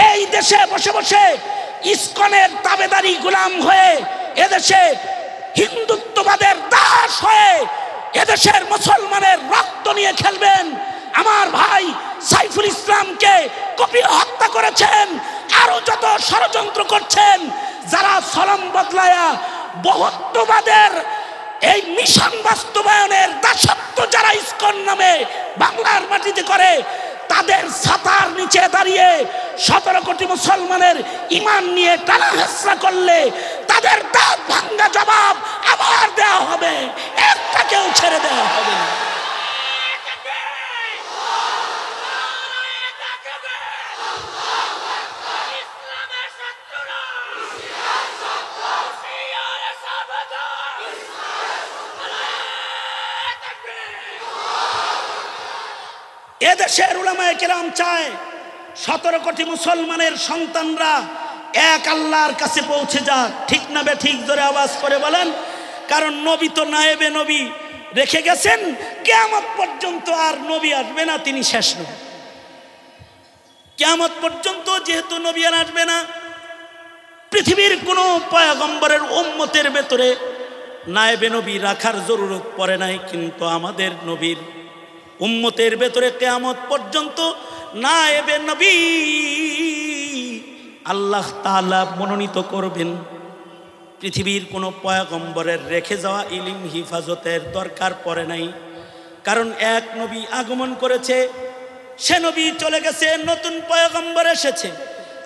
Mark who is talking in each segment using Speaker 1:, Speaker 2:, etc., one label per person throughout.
Speaker 1: এই দেশে বসে বসে ইসকনের তাবেদারি গোলাম হয়ে, এদেশে হিন্দুত্ববাদের দাস হয়ে এদেশের মুসলমানের রক্ত নিয়ে খেলবেন? আমার ভাই সাইফুল ইসলামকে কপিল হত্যা করেছেন, আরো যত ষড়যন্ত্র করছেন, যারা সলম বদলায়া বহুত্ববাদের এই মিশন বাস্তবায়নের দাসত্ব যারা ইসকন নামে বাংলার মাটিতে করে, তাদের ছাতার নিচে দাঁড়িয়ে 17 কোটি মুসলমানের ঈমান নিয়ে টানা হেসরা করলে তাদের দাঁত ভাঙ্গা জবাব আবার দেওয়া হবে, একটাকেও ছেড়ে দেওয়া হবে না। এদেশের উলামায়ে কেরাম চায় 17 কোটি মুসলমানের সন্তানরা এক আল্লাহর কাছে পৌঁছে যাক। ঠিক না বে ঠিক? জোরে আওয়াজ করে বলেন। কারণ নবী তো নায়েবে নবী রেখে গেছেন, কিয়ামত পর্যন্ত আর নবী আসবে না, তিনি শেষ নবী। কিয়ামত পর্যন্ত যেহেতু নবী আর আসবে না, পৃথিবীর কোনো পয়গম্বরের উম্মতের ভেতরে নায়েবে নবী রাখার জরুরত পড়ে নাই। কিন্তু আমাদের নবীর উম্মতের ভেতরে কিয়ামত পর্যন্ত নায়েবে নবী আল্লাহ তাআলা মনোনীত করবেন। পৃথিবীর কোনো পয়গম্বরের রেখে যাওয়া ইলম হিফাজতের দরকার পড়ে নাই। কারণ এক নবী আগমন করেছে, সে নবী চলে গেছে, নতুন পয়গম্বর এসেছে।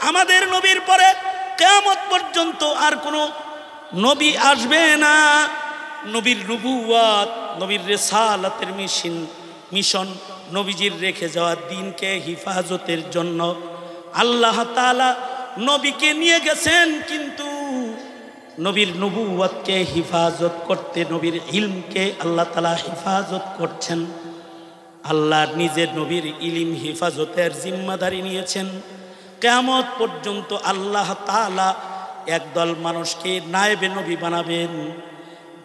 Speaker 1: আমাদের নবীর পরে কিয়ামত পর্যন্ত আর কোনো নবী আসবে না। নবীর নবুওয়াত, নবীর রিসালাতের মিশন, নবীজির রেখে যাওয়া দিনকে হিফাজতের জন্য আল্লাহ তাআলা নবীকে নিয়ে গেছেন। কিন্তু নবীর নবুওয়াতকে হিফাজত করতে, নবীর ইলমকে আল্লাহ তাআলা হিফাজত করছেন। আল্লাহ নিজের নবীর ইলম হিফাজতের জিম্মাদারি নিয়েছেন। কিয়ামত পর্যন্ত আল্লাহ তাআলা একদল মানুষকে নায়েবে নবী বানাবেন,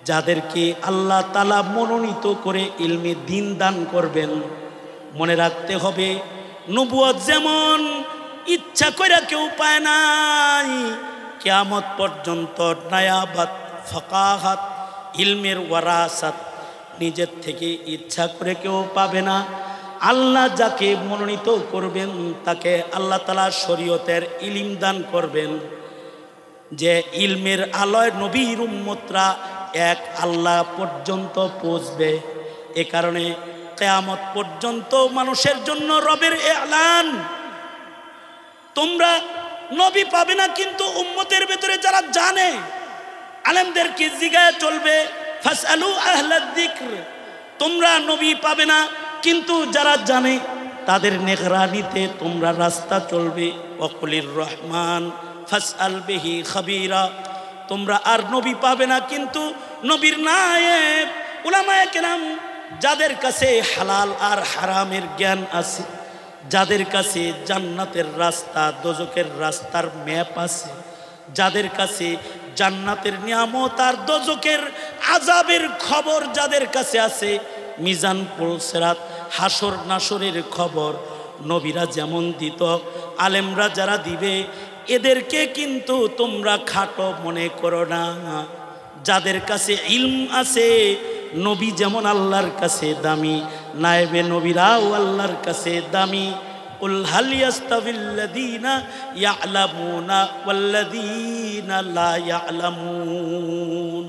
Speaker 1: যাদেরকে আল্লাহ তাআলা মনোনীত করে ইলমে দ্বীন দান করবেন। মনে রাখতে হবে, নবুয়ত যেমন ইচ্ছা করে কেউ পায় নাই, কিয়ামত পর্যন্ত নায়াবাত, ফাকাহাত, ইলমের ওয়ারাসাত নিজের থেকে ইচ্ছা করে কেউ পাবে না। আল্লাহ যাকে মনোনীত করবেন তাকে আল্লাহ তাআলা শরীয়তের ইলম দান করবেন, যে ইলমের আলোয় নবীর উম্মতরা এক আল্লাহ পর্যন্ত পৌঁছবে। এ কারণে কিয়ামত পর্যন্ত মানুষের জন্য রবের এলান, তোমরা নবী পাবে না, কিন্তু উম্মতের ভেতরে যারা জানে, আলেমদেরকে জিজ্ঞাসা চলবে, ফাসআলু আহলাদ যিকর, তোমরা নবী পাবে না, কিন্তু যারা জানে তাদের নিগরানিতে তোমরা রাস্তা চলবে। ওয়াকুলির রহমান ফাসআল বিহি খাবীরা, তোমরা আর নবী পাবে না, কিন্তু নবীর নায়েব উলামায়ে কেরাম, যাদের কাছে হালাল আর হারামের জ্ঞান আছে, যাদের কাছে জান্নাতের রাস্তা দোজখের রাস্তার ম্যাপ আছে, যাদের কাছে জান্নাতের নিয়ামত আর দোজখের আযাবের খবর যাদের কাছে আছে, মিজান পুলসিরাত হাসর নাসরের খবর নবীরা যেমন দিত, আলেমরা যারা দিবে, এদেরকে কিন্তু তোমরা খাটো মনে করো না। যাদের কাছে ইলম আছে, নবী যেমন আল্লাহর কাছে দামি, নায়েবে নবীরাও আল্লাহর কাছে দামি। কুল হাল ইয়াস্তাবিল্লাযীনা ইয়া'লামুনা ওয়াল্লাযীনা লা ইয়া'লামুন।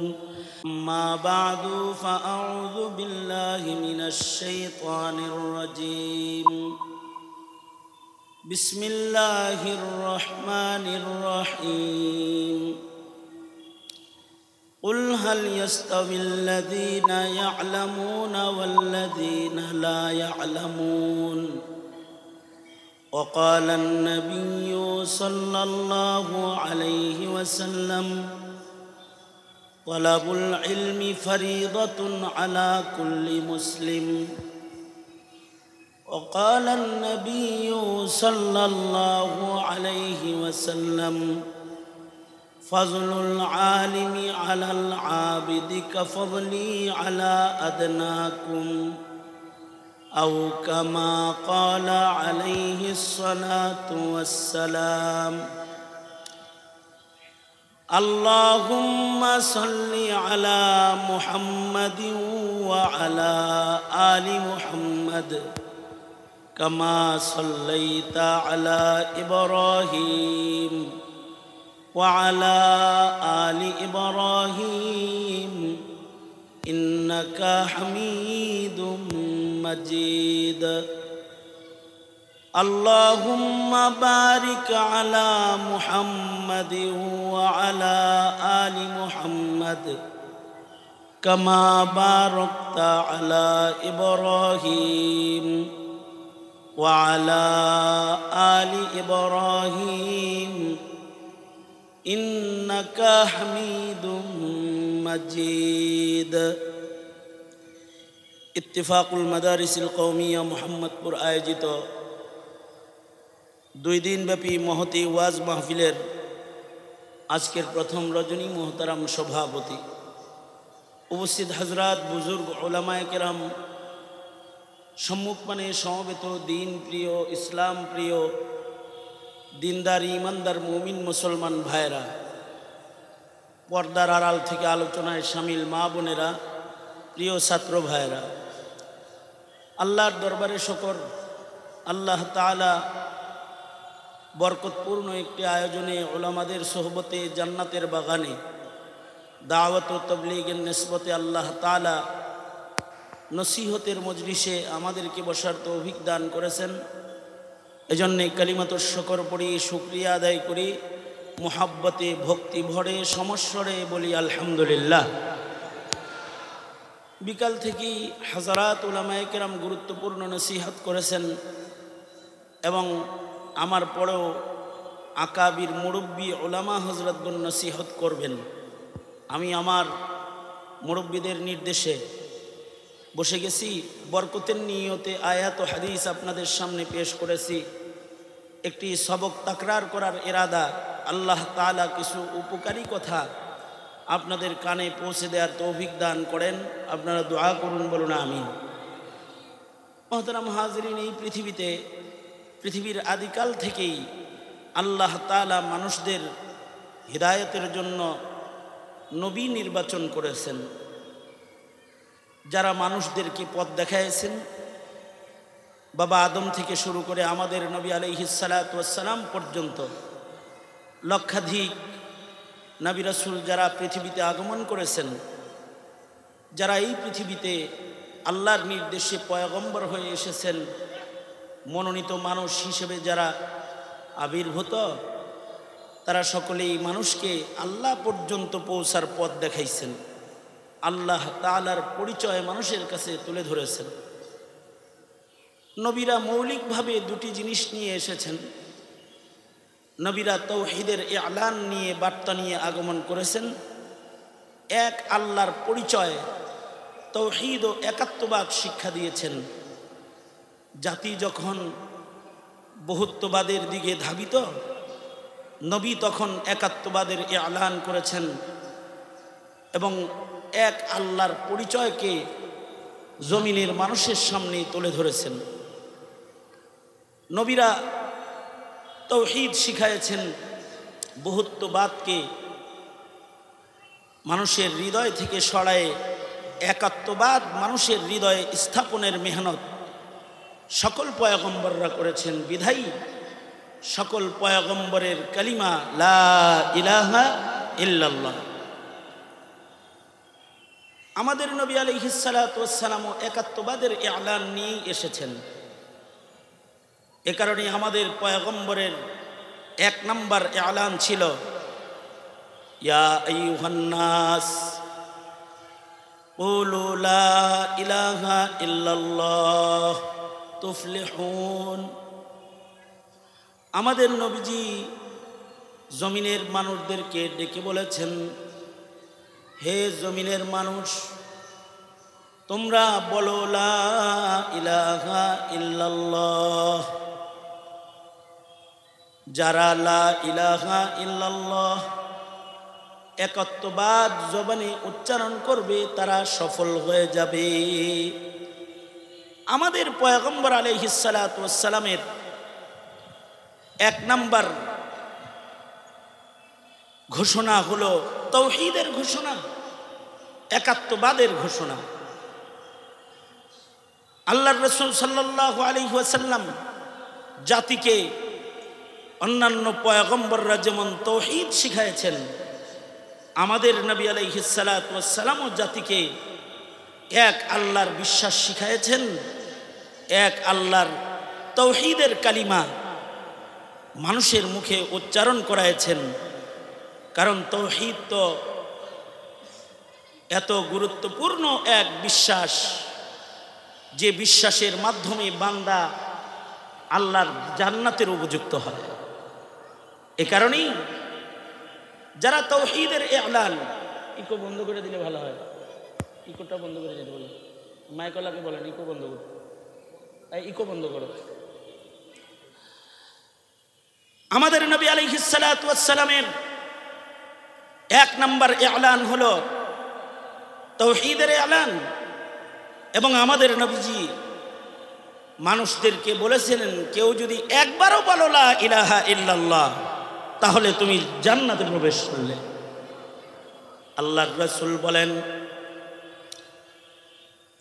Speaker 1: মা বা'দু ফাআউযু বিল্লাহি মিনাশ শাইতানির রাজীম। বিসমিল্লাহির রহমানির রহিম। قل هل يستوي الذين يعلمون والذين لا يعلمون. وقال النبي صلى الله عليه وسلم طلب العلم فريضة على كل مسلم. وقال النبي صلى الله عليه وسلم فضل العالم على العابد كفضلي على أدناكم. أو كما قال عليه الصلاة والسلام اللهم صل على محمد وعلى آل محمد كما صليت على إبراهيم وعلى آل إبراهيم إنك حميد مجيد اللهم بارك على محمد وعلى آل محمد كما باركت على إبراهيم وعلى آل إبراهيم إنك حميد مجيد ইত্তেফাকুল মাদারিসিল কওমিয়া মুহাম্মদপুর আয়োজিত 2 দিনব্যাপী মহতী ওয়াজ মাহফিলের আজকের প্রথম রজনী মোহতারাম সভাপতি উপস্থিত হযরত বুজুর্গ উলামায়ে কেরাম সম্মুখপানে সমবেত দিন প্রিয় ইসলাম প্রিয় দিনদার ইমানদার মুমিন মুসলমান ভাইরা পর্দার আড়াল থেকে আলোচনায় শামিল মা বোনেরা প্রিয় ছাত্র ভাইরা আল্লাহর দরবারে শুকর আল্লাহ তাআলা বরকতপূর্ণ একটি আয়োজনে উলামাদের সোহবতে জান্নাতের বাগানে দাওয়াত ও তাবলীগের নিসবতে আল্লাহ তাআলা নসিহতের মজলিসে আমাদেরকে বসার তৌফিক দান করেছেন এজন্য কালিমাতুশ শুকর পড়ি শুকরিয়া আদায় করি মুহাব্বতে ভক্তি ভরে সমস্বরে বলি আলহামদুলিল্লাহ বিকাল থেকেই হাজারাত উলামায়ে কেরাম গুরুত্বপূর্ণ নসিহত করেছেন এবং আমার পরেও আকাবির মুরব্বী উলামা হযরতগণ নসিহত করবেন আমি আমার মুরব্বীদের নির্দেশে বসে গেছি বরকতের নিয়তে আয়াত ও হাদিস আপনাদের সামনে পেশ করেছি একটি সবক তাকরার করার ইরাদা আল্লাহ তাআলা কিছু উপকারী কথা আপনাদের কানে পৌঁছে দেওয়ার তৌফিক দান করেন আপনারা দোয়া করুন বলুন আমিন মুহতারাম হাজিরিন এই পৃথিবীর আদিকাল থেকেই আল্লাহ তাআলা মানুষদের হিদায়াতের জন্য নবী নির্বাচন করেছেন যারা মানুষদেরকে পথ দেখাইছেন বাবা আদম থেকে শুরু করে আমাদের নবী আলাইহিস সালাতু ওয়াস সালাম পর্যন্ত লক্ষাধিক নবী রাসূল যারা পৃথিবীতে আগমন করেছেন যারা এই পৃথিবীতে আল্লাহর নির্দেশে পয়গম্বর হয়ে এসেছেন মনোনীত মানুষ হিসেবে যারা আবির্ভূত তারা সকলেই মানুষকে আল্লাহ পর্যন্ত পৌঁছার পথ দেখাইছেন আল্লাহ তাআলার পরিচয় মানুষের কাছে তুলে ধরেছেন নবীরা মৌলিকভাবে দুটি জিনিস নিয়ে এসেছেন নবীরা তাওহীদের ইলান নিয়ে বার্তা নিয়ে আগমন করেছেন এক আল্লাহর পরিচয় তাওহীদ ও একাত্মবাদ শিক্ষা দিয়েছেন জাতি যখন বহুত্ববাদের দিকে ধাবিত নবী তখন একাত্মবাদের ইলান করেছেন এবং এক আল্লাহর পরিচয়কে জমিনের মানুষের সামনে তুলে ধরেছেন নবীরা তাওহীদ শিখাইছেন বহুত্ববাদকে মানুষের হৃদয় থেকে সরায়ে একাত্মবাদ মানুষের হৃদয়ে স্থাপনের মেহনত সকল পয়গম্বররা করেছেন বিধায়ী সকল পয়গম্বরের কালিমা লা ইলাহা ইল্লাল্লাহ আমাদের নবী আলাইহিস সালাতু ওয়াস সালাম একাত্মবাদের ইলান নিয়ে এসেছেন এ কারণে আমাদের পয়গম্বরের এক নাম্বার ইলান ছিল ইয়া আইয়ুহান নাস কুলু লা ইলাহা ইল্লাল্লাহ তুফলিহুন আমাদের নবীজি জমিনের মানুষদেরকে ডেকে বলেছেন হে জমিনের মানুষ তোমরা বলো লা ইলাহা ইল্লাল্লাহ যারা লা ইলাহা ইল্লাল্লাহ একত্ববাদ জবানে উচ্চারণ করবে তারা সফল হয়ে যাবে আমাদের পয়গম্বর আলাইহিস সালাতু ওয়াস সালামের এক নাম্বার ঘোষণা হলো তাওহীদের ঘোষণা, একাত্মবাদের ঘোষণা। আল্লাহর রাসূল সাল্লাল্লাহু আলাইহি ওয়াসাল্লাম জাতিকে অন্যান্য পয়গম্বররা যেমন তাওহীদ শিখিয়েছেন, আমাদের নবী আলাইহিস সালাতু ওয়াস সালামও জাতিকে এক আল্লাহর বিশ্বাস শিখিয়েছেন, এক আল্লাহর তাওহীদের কালিমা মানুষের মুখে উচ্চারণ করাইছেন। কারণ তাওহীদ তো এত গুরুত্বপূর্ণ এক বিশ্বাস, যে বিশ্বাসের মাধ্যমে বান্দা আল্লাহর জান্নাতের উপযুক্ত হয়। এ কারণেই যারা তাওহীদের ইলান, ইকো বন্ধ করে দিলে ভালো হয়, ইকোটা বন্ধ করে দিতে বলেন, মাইকলাকে বলেন ইকো বন্ধ করো, ইকো বন্ধ করো। আমাদের নবী আলাইহিস সালাতু ওয়াস সালামের এক নাম্বার ইলান হলো তাওহীদের ইলান। এবং আমাদের নবীজি মানুষদেরকে বলেছিলেন, কেউ যদি একবারও বলো লা ইলাহা ইল্লাল্লাহ, তাহলে তুমি জান্নাতে প্রবেশ করলে। আল্লাহর রাসূল বলেন,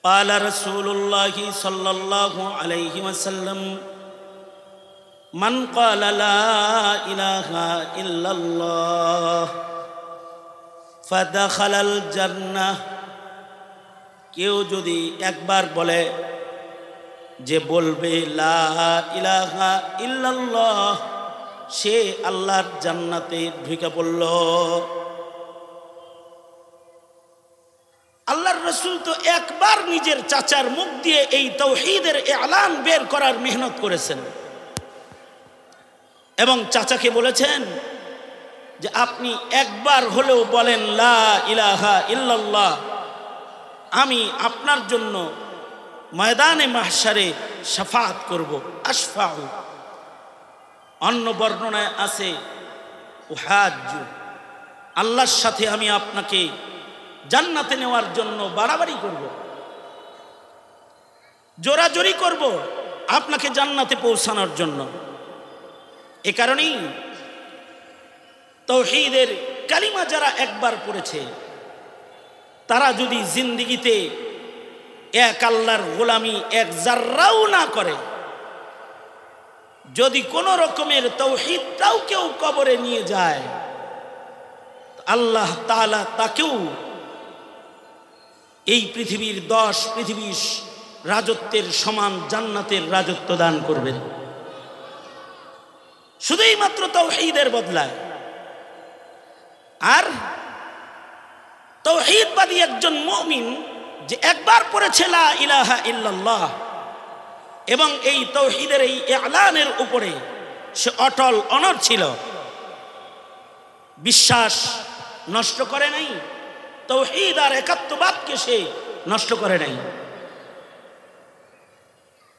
Speaker 1: قال رسول الله صلى الله عليه وسلم من قال لا إله إلا الله فدخل الجنة। কেউ যদি একবার বলে, যে বলবে লা ইলাহা ইল্লাল্লাহ, সে আল্লাহর জান্নাতে ঢুকে পড়ল। আল্লাহর রাসূল তো একবার নিজের চাচার মুখ দিয়ে এই তাওহীদের ইলান বের করার মেহনত করেছেন এবং চাচাকে বলেছেন যে আপনি একবার হলেও বলেন লা ইলাহা ইল্লাল্লাহ, আমি আপনার জন্য ময়দানে মাহশারে শাফাআত করব, আশফাউ। অন্য বর্ণনায় আছে উহাজ্জু, আল্লাহর সাথে আমি আপনাকে জান্নাতে নেওয়ার জন্য বাড়াবাড়ি করব, জোরাজোরি করব আপনাকে জান্নাতে পৌঁছানোর জন্য। এ কারণেই তাওহীদের কালিমা যারা একবার পড়েছে, তারা যদি জিন্দেগিতে এক আল্লাহর গোলামি এক জাররাও না করে, যদি কোনো রকমের তাওহীদটাও কেউ কবরে নিয়ে যায়, আল্লাহ তাআলা তাকেও এই পৃথিবীর 10 পৃথিবীর রাজত্বের সমান জান্নাতের রাজত্ব দান করবেন, শুধুই মাত্র তাওহীদের বদলায়। আর তাওহীদবাদী একজন মুমিন যে একবার পড়েছে লা ইলাহা ইল্লাল্লাহ এবং এই তাওহীদের এই ইলানের উপরে সে অটল অনড় ছিল, বিশ্বাস নষ্ট করে নাই, তাওহীদ আর একাত্মবাদকে সে নষ্ট করে নাই।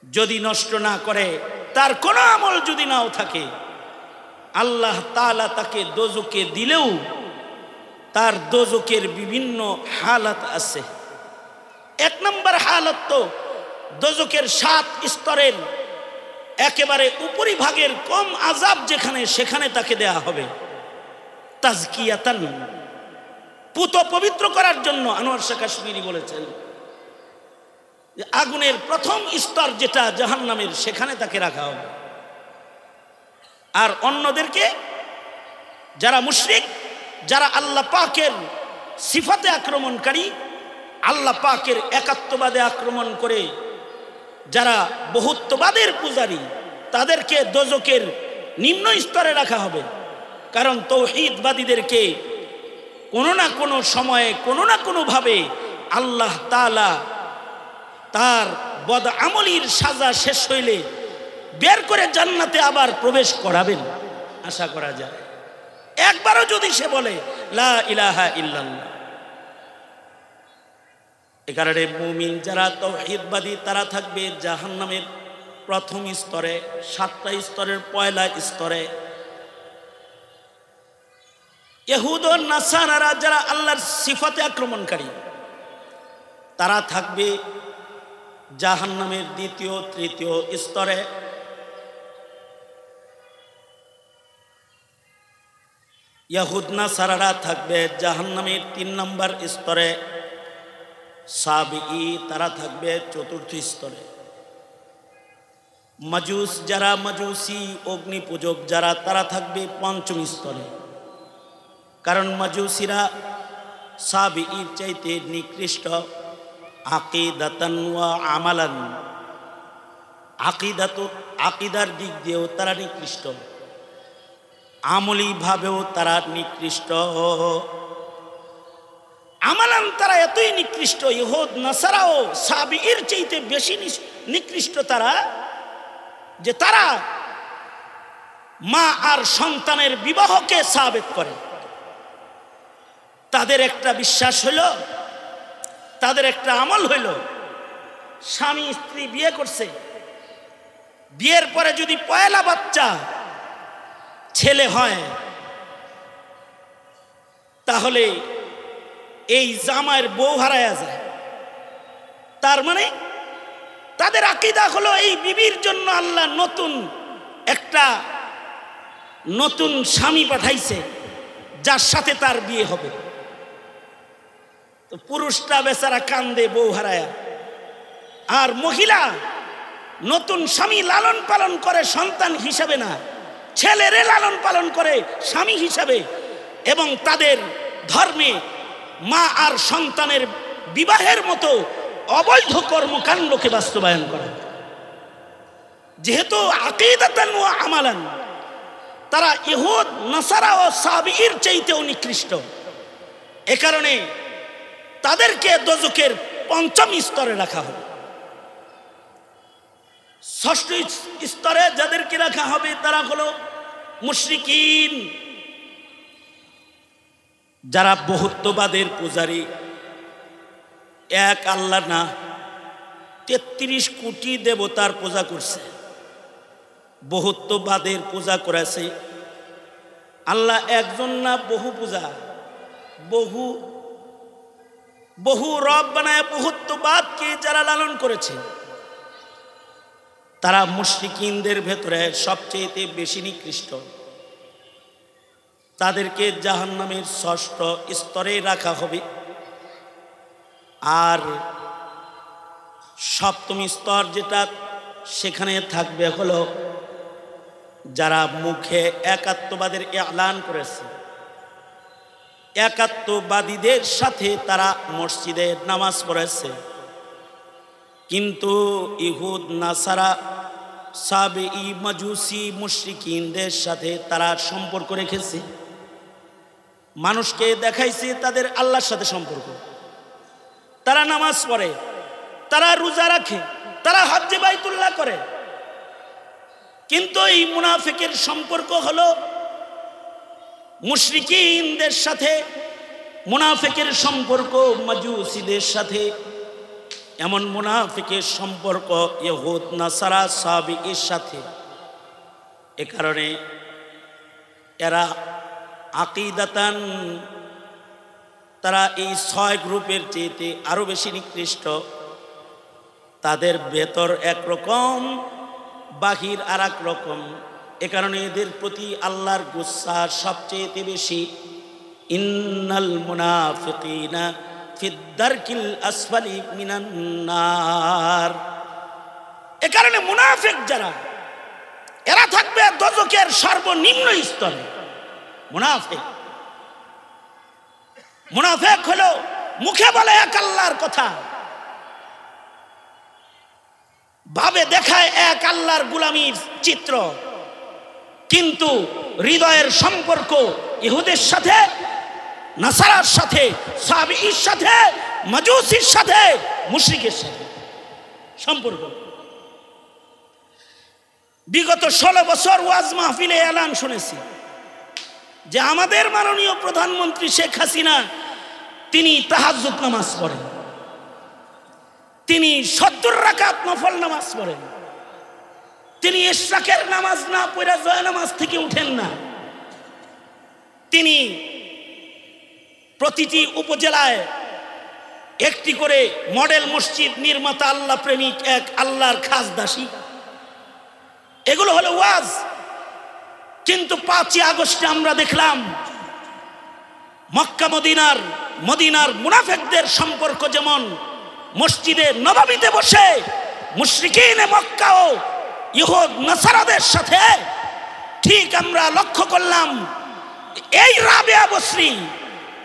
Speaker 1: যদি নষ্ট না করে, তার কোনো আমল যদি নাও থাকে, আল্লাহ তাআলা তাকে দোজখে দিলেও তার দোজখের বিভিন্ন হালাত আছে। এক নম্বর হালত তো দোজখের 7 স্তরের একেবারে উপরিভাগের কম আযাব যেখানে, সেখানে তাকে দেয়া হবে তাজকিয়াতান, পুত পবিত্র করার জন্য। আনোয়ার শাহ কাশ্মীরি বলেছেন যে আগুনের প্রথম স্তর যেটা জাহান্নামের, সেখানে তাকে রাখা হবে। আর অন্যদেরকে, যারা মুশরিক, যারা আল্লাহ পাকের সিফাতে আক্রমণকারী, আল্লাহ পাকের একাত্মবাদে আক্রমণ করে যারা বহুত্ববাদের পূজারী, তাদেরকে দোজখের নিম্ন স্তরে রাখা হবে। কারণ তাওহীদবাদীদেরকে কোনো না কোনো সময়ে, কোনো না কোনোভাবে আল্লাহ তাআলা তার বদআমলির সাজা শেষ হইলে বের করে জান্নাতে আবার প্রবেশ করাবেন, আশা করা যায়। একবারও যদি সে বলে লা ইলাহা ইল্লাল্লাহ। এ কারণে মুমিন যারা তাওহীদবাদী, তারা থাকবে জাহান্নামের প্রথম স্তরে, 7টা স্তরের পয়লা স্তরে। ইহুদ ও নাসারারা যারা আল্লাহর সিফাতে আক্রমণকারী, তারা থাকবে জাহান্নামের দ্বিতীয় তৃতীয় স্তরে ইহুদ নাসারারা থাকবে। জাহান্নামের ৩ নম্বর স্তরে সাবিঈ তারা থাকবে চতুর্থ স্তরে। মাজুস যারা মাজুসি অগ্নি পূজক যারা তারা থাকবে পঞ্চম স্তরে। কারণ মাজুসিরা সাবিঈর চাইতে নিকৃষ্ট আকিদাতান ওয়া আমালান, আকিদার দিক দিয়েও তারা নিকৃষ্ট, আমলি ভাবেও তারা নিকৃষ্ট, আমালান তারা এতই নিকৃষ্ট। ইহুদ নাসারাও সাবিঈর চাইতে বেশি নিকৃষ্ট তারা, যে তারা মা আর সন্তানের বিবাহকে সাবেত করে। তাদের একটা বিশ্বাস হইল, তাদের একটা আমল হইল, স্বামী স্ত্রী বিয়ে করছে, বিয়ের পরে যদি পয়লা বাচ্চা ছেলে হয় তাহলে এই জামাইয়ের বউ হারায়া যায়। তার মানে তাদের আকীদা হলো এই বিবির জন্য আল্লাহ নতুন স্বামী পাঠাইছে যার সাথে তার বিয়ে হবে। তো পুরুষটা বেচারা কান্দে বউ হারায়া, আর মহিলা নতুন স্বামী লালন পালন করে সন্তান হিসাবে না, ছেলেরে লালন পালন করে স্বামী হিসাবে, এবং তাদের ধর্মে মা আর সন্তানের বিবাহের মতো অবৈধ কর্মকাণ্ডকে বাস্তবায়ন করে। যেহেতু আকীদাতান ওয়া আমালান তারা ইহুদ নাসারা ও সাবিঈর চাইতেও নিকৃষ্ট, এ কারণে তাদেরকে দোজখের পঞ্চম স্তরে রাখা হবে। ষষ্ঠ স্তরে যাদেরকে রাখা হবে তারা হলো মুশরিকিন, যারা বহুত্ববাদের পূজারী। এক আল্লাহ না ৩৩ কোটি দেবতার পূজা করছে, বহুত্ববাদের পূজা করেছে। আল্লাহ একজন না, বহু পূজা, বহু রব বানায় বহুত্ববাদকে যারা লালন করেছে তারা মুশরিকিনদের ভেতরে সবচেয়ে বেশি নিকৃষ্ট। তাদেরকে জাহান্নামের ষষ্ঠ স্তরে রাখা হবে। আর সপ্তম স্তর যেটা, সেখানে থাকবে হলো যারা মুখে একাত্মবাদের এলান করেছে, একাত্মবাদীদের সাথে তারা মসজিদে নামাজ পড়েছে, কিন্তু ইহুদ নাসারা সাবিঈ মাজুসি মুশরিকিনদের সাথে তারা সম্পর্ক রেখেছে। মানুষকে দেখাইছে তাদের আল্লাহর সাথে সম্পর্ক। তারা নামাজ পড়ে, তারা রোজা রাখে, তারা হজ্জে বাইতুল্লাহ করে, কিন্তু এই মুনাফিকের সম্পর্ক হলো মুশরিকিনদের সাথে, মুনাফিকের সম্পর্ক মাজুসিদের সাথে। এমন মুনাফিকের সম্পর্ক ইহুদ নাসারা সাবিঈর সাথে। এ কারণে এরা আকীদাতান তারা এই 6 গ্রুপের চেয়ে আরো বেশি নিকৃষ্ট। তাদের ভেতর একরকম, বাহির আর এক রকম। এ কারণে এদের প্রতি আল্লাহর গুসা সবচেয়ে বেশি। ইন্নাল মুনাফিকিনা ফিদ্দারকিল আসফালি মিনান নার। এ কারণে মুনাফিক যারা, এরা থাকবে দোজখের সর্বনিম্ন স্তরে। মুনাফিক হলো মুখে বলে এক আল্লাহর কথা, ভাবে দেখায় এক আল্লাহর গোলামীর চিত্র, কিন্তু হৃদয়ের সম্পর্ক ইহুদের সাথে, নাসারার সাথে, সাবিঈর সাথে, মাজুসির সাথে, মুশরিকের সাথে সম্পর্ক। বিগত 16 বছর ওয়াজ মাহফিলে এলান শুনেছি যে আমাদের মাননীয় প্রধানমন্ত্রী শেখ হাসিনা তিনি তাহাজ্জুদ নামাজ পড়েন, তিনি 70 রাকাত নফল নামাজ পড়েন, তিনি ইশরাকের নামাজ না পড়ে জয় নামাজ থেকে উঠেন না, তিনি প্রতিটি উপজেলায় একটি করে মডেল মসজিদ নির্মাতা আল্লাহ প্রেমিক এক আল্লাহর খাস দাসী। এগুলো হলো ওয়াজ। কিন্তু 5ই আগস্টে আমরা দেখলাম মক্কা মদিনার মুনাফিকদের সম্পর্ক যেমন মসজিদে নববীতে বসে মুশরিকিনে মক্কা ও ইহুদ নাসারাদের সাথে, ঠিক আমরা লক্ষ্য করলাম এই রাবেয়া বসরি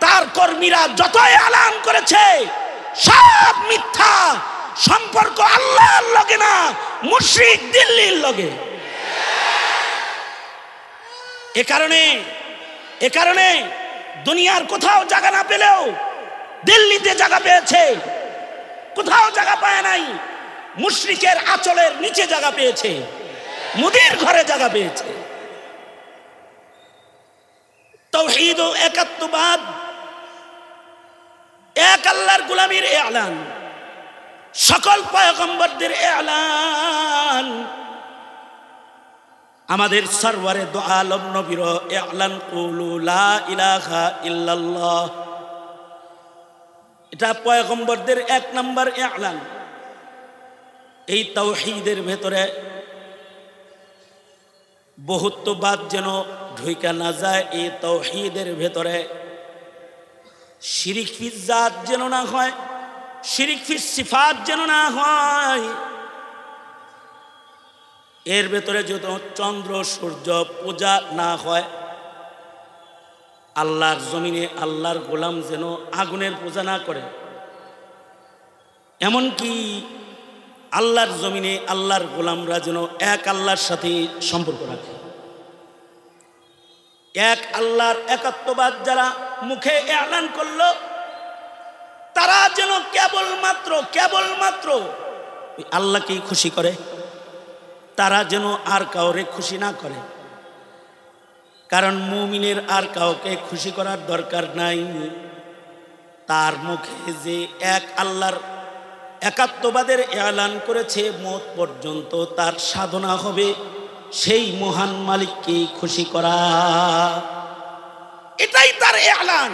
Speaker 1: তার কর্মীরা যতই এলান করেছে সব মিথ্যা, সম্পর্ক আল্লাহর লগে না, মুশরিক দিল্লির লগে। এ কারণে দুনিয়ার কোথাও জায়গা না পেলেও দিল্লিতে জায়গা পেয়েছে, কোথাও জায়গা পায় নাই। মুশরিকের আঁচলের নিচে জায়গা পেয়েছে, মুদির ঘরে জায়গা পেয়েছে। তাওহীদ ও একাত্মবাদ, এক আল্লাহর গোলামীর এলান, সকল পয়গম্বরদের এলান, আমাদের সরওয়ারে দো আলম নবীর এলান, কুলু লা ইলাহা ইল্লাল্লাহ। এটা পয়গম্বরদের 1 নম্বর এলান। এই তাওহীদের ভেতরে বহুত্ববাদ যেন ঢুইকা না যায়, এই তাওহীদের ভেতরে শিরিক ফি জাত যেন না হয়, শিরিক ফি সিফাত যেন না হয়। এর ভেতরে যত চন্দ্র সূর্য পূজা না হয়, আল্লাহর জমিনে আল্লাহর গোলাম যেন আগুনের পূজা না করে। এমনকি আল্লাহর জমিনে আল্লাহর গোলামরা যেন এক আল্লাহর সাথে সম্পর্ক রাখে। এক আল্লাহর একাত্মবাদ যারা মুখে এলান করলো, তারা যেন কেবলমাত্র আল্লাহকেই খুশি করে, তারা যেন আর কাউরে খুশি না করে। কারণ মুমিনের আর কাউকে খুশি করার দরকার নাই। তার মুখে যে এক আল্লাহর একাত্মবাদের এলান করেছে, মত পর্যন্ত তার সাধনা হবে সেই মহান মালিককে খুশি করা। এটাই তার এলান।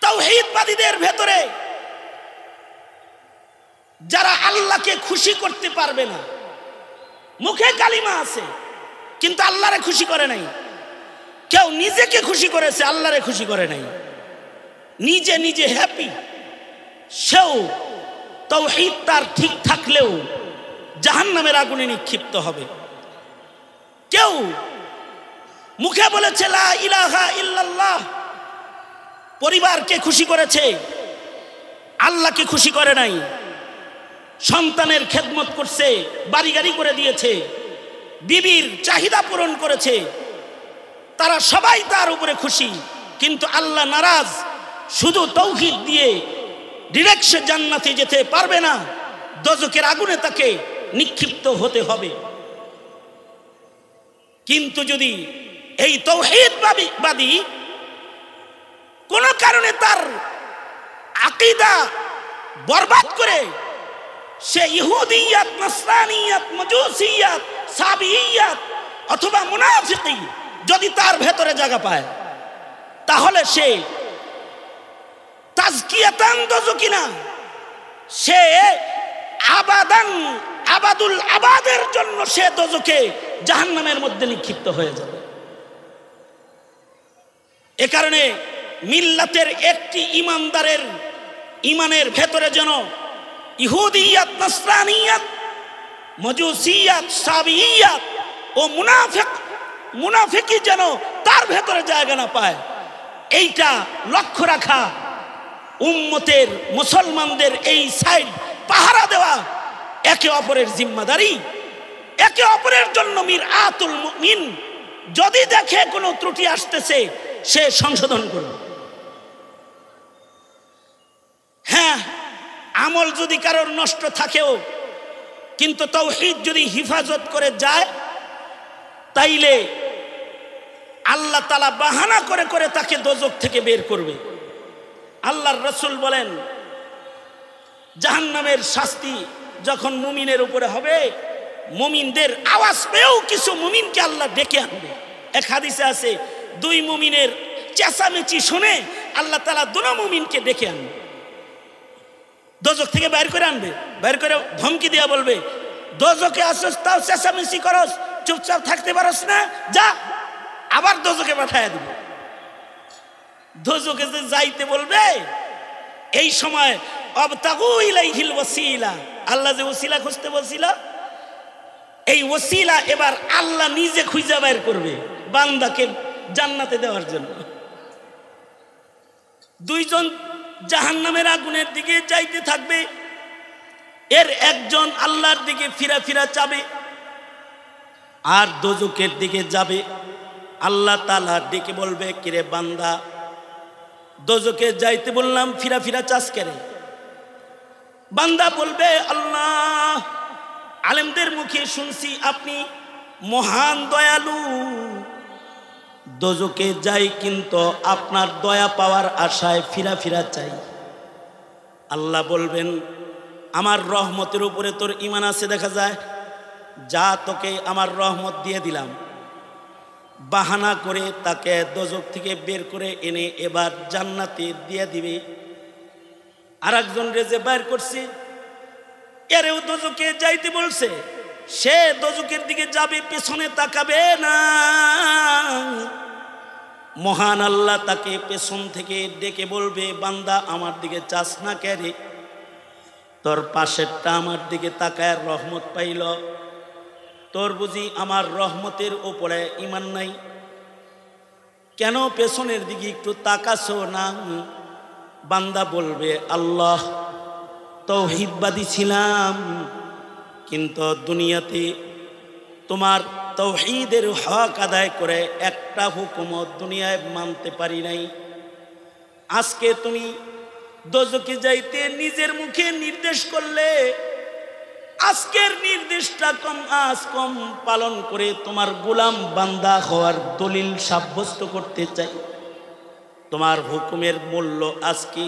Speaker 1: তাওহীদবাদীদের ভেতরে যারা আল্লাহকে খুশি করতে পারবে না, মুখে কালিমা আছে কিন্তু আল্লাহরে খুশি করে নাই। কেউ নিজেকে খুশি করেছে, আল্লাহরে খুশি করে নাই। নিজে হ্যাপি, সেও তাওহীদ তার ঠিক থাকলেও জাহান্নামের আগুনে নিক্ষিপ্ত হবে। কেউ মুখে বলেছে লা ইলাহা ইল্লাল্লাহ, পরিবারকে খুশি করেছে, আল্লাহকে খুশি করে নাই। সন্তানের খেদমত করছে, বাড়ি গাড়ি করে দিয়েছে, বিবির চাহিদা পূরণ করেছে, তারা সবাই তার উপরে খুশি, কিন্তু আল্লাহ নারাজ। শুধু তাওহীদ দিয়ে ডিরেক্ট সে জান্নাতে যেতে পারবে না, দোজখের আগুনে তাকে নিক্ষিপ্ত হতে হবে। কিন্তু যদি এই তাওহীদবাদী কোন কারণে তার আকীদা বরবাদ করে সে ইহুদিয়াত, নাসরানিয়াত, মাজুসিয়াত, সাবিইয়াত অথবা মুনাফিকি যদি তার ভেতরে জায়গা পায়, তাহলে সে তাজকিয়াতান দোজকিনা, সে আবাদুল আবাদের জন্য সে দোজখে জাহান্নামের মধ্যে নিক্ষিপ্ত হয়ে যাবে। এ কারণে মিল্লাতের একটি ইমানদারের ইমানের ভেতরে যেন ইহুদিয়াত, নাসরানিয়াত, মাজুসিয়াত, সাবিইয়াত ও মুনাফিকি যেন তার ভেতরে জায়গা না পায়, এইটা লক্ষ্য রাখা, উম্মতের মুসলমানদের এই সাইড পাহারা দেওয়া একে অপরের জিম্মাদারি। একে অপরের জন্য মিরআতুল মুমিন। যদি দেখে কোনো ত্রুটি আসতেছে, সে সংশোধন করবে। হ্যাঁ, আমল যদি কারোর নষ্ট থাকেও, কিন্তু তাওহীদ যদি হিফাজত করে যায়, তাইলে আল্লাহ তাআলা বাহানা করে করে তাকে দোজখ থেকে বের করবে। আল্লাহর রাসূল বলেন, জাহান্নামের শাস্তি যখন মুমিনের উপরে হবে, মুমিনদের আওয়াজ পেয়েও কিছু মুমিনকে আল্লাহ ডেকে আনবে। এক হাদিসে আছে, 2 মুমিনের চেঁচামেচি শুনে আল্লাহ তাআলা দুনো মুমিনকে ডেকে আনবে, দোজখ থেকে বাইর করে আনবে, বাইর করে ধমকি দিয়া বলবে, দোজখে আসছ তাও চেঁচামেচি করস, চুপচাপ থাকতে পারস না, যা, আবার দোজখে পাঠাইয়া দিবে। দোজখে যে যাইতে বলবে, এই সময় আবতাগু ইলাইহিল ওয়াসিলা, আল্লাহ যে ওসিলা খুঁজতে বলছিল, এই ওসিলা এবার আল্লাহ নিজে খুঁজে বের করবে বান্দাকে জান্নাতে দেওয়ার জন্য। দুইজন জাহান্নামের আগুনের দিকে যাইতে থাকবে, এর একজন আল্লাহর দিকে ফিরা ফিরা চাবে, আর দোজখের দিকে যাবে। আল্লাহ তাআলা ডেকে বলবে, কিরে বান্দা, দোজখে যাইতে বললাম, ফিরা ফিরা চাস কেরে? বান্দা বলবে, আল্লাহ, আলেমদের মুখে শুনছি আপনি মহান দয়ালু, দোজখে যাই কিন্তু আপনার দয়া পাওয়ার আশায় ফিরা ফিরা চাই। আল্লাহ বলবেন, আমার রহমতের উপরে তোর ঈমান আছে দেখা যায়, যা তোকে আমার রহমত দিয়ে দিলাম। বাহানা করে তাকে দোজখ থেকে বের করে এনে এবার জান্নাতে দিয়ে দিবে। আর একজন রেজে বাইর করছে, এরেও দোজখে যাইতে বলছে, সে দোজখের দিকে যাবে, পেছনে তাকাবে না। মহান আল্লাহ তাকে পেছন থেকে ডেকে বলবে, বান্দা আমার দিকে চাস না কেরে? তোর পাশেরটা আমার দিকে তাকায় রহমত পাইল, তোর বুঝি আমার রহমতের উপরে ঈমান নাই? কেন পেছনের দিকে একটু তাকাছো না? বান্দা বলবে, আল্লাহ, তৌহিদবাদী ছিলাম, কিন্তু দুনিয়াতে তোমার তৌহিদের হক আদায় করে একটা হুকুমত দুনিয়ায় মানতে পারি নাই। আজকে তুমি দোজখে যাইতে নিজের মুখে নির্দেশ করলে, আজকের নির্দেশটা কম পালন করে তোমার গোলাম বান্দা হওয়ার দলিল সাব্যস্ত করতে চাই। তোমার হুকুমের মূল্য আজকে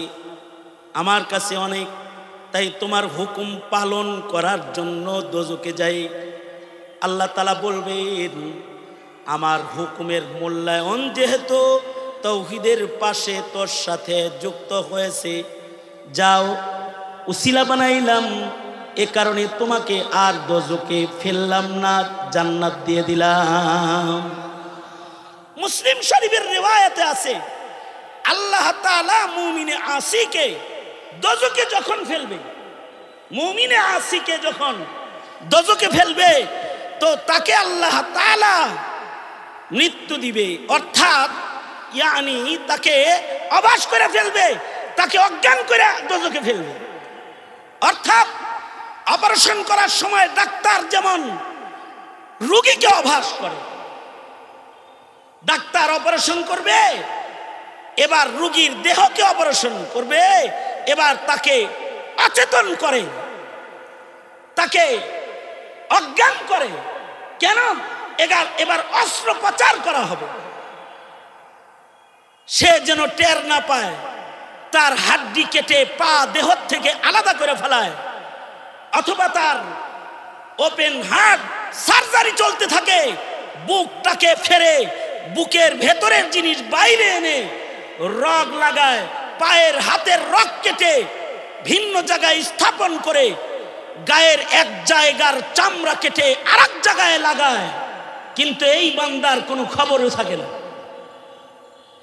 Speaker 1: আমার কাছে অনেক, তাই তোমার হুকুম পালন করার জন্য দোজখে যাই। আল্লাহ তাআলা বলবেন, আমার হুকুমের মূল্যায়ন যেহেতু তৌহিদের পাশে তোর সাথে যুক্ত হয়েছে, যাও, উসিলা বানাইলাম, এ কারণে তোমাকে আর দোজখে ফেললাম না, জান্নাত দিয়ে দিলাম। মুসলিম শরীফের রিওয়ায়াতে আছে, আল্লাহ তাআলা মুমিনে আসিকে দোজখে যখন ফেলবে, মুমিনে আসিকে যখন দোজখে ফেলবে, তো তাকে আল্লাহ তাআলা মৃত্যু দিবে, অর্থাৎ ইয়ানি তাকে অবাস করে ফেলবে, তাকে অজ্ঞান করে দোজখে ফেলবে। অর্থাৎ অপারেশন করার সময় ডাক্তার যেমন রোগীকে অবাস করে, ডাক্তার অপারেশন করবে, এবার রোগীর দেহকে অপারেশন করবে, এবার তাকে অচেতন করে, তাকে অজ্ঞান করে। কেন? এবার অস্ত্রোপচার করা হবে, সে যেন টের না পায়, তার হাড্ডি কেটে পা দেহ থেকে আলাদা করে ফেলায়, অথবা তার ওপেন হার্ট সার্জারি চলতে থাকে, বুকটাকে ফেরে বুকের ভেতরের জিনিস বাইরে এনে রগ লাগায়, পায়ের হাতের রগ কেটে ভিন্ন জায়গায় স্থাপন করে, গায়ের এক জায়গার চামড়া কেটে আরেক জায়গায় লাগায়, কিন্তু এই বান্দার কোনো খবরও থাকে না।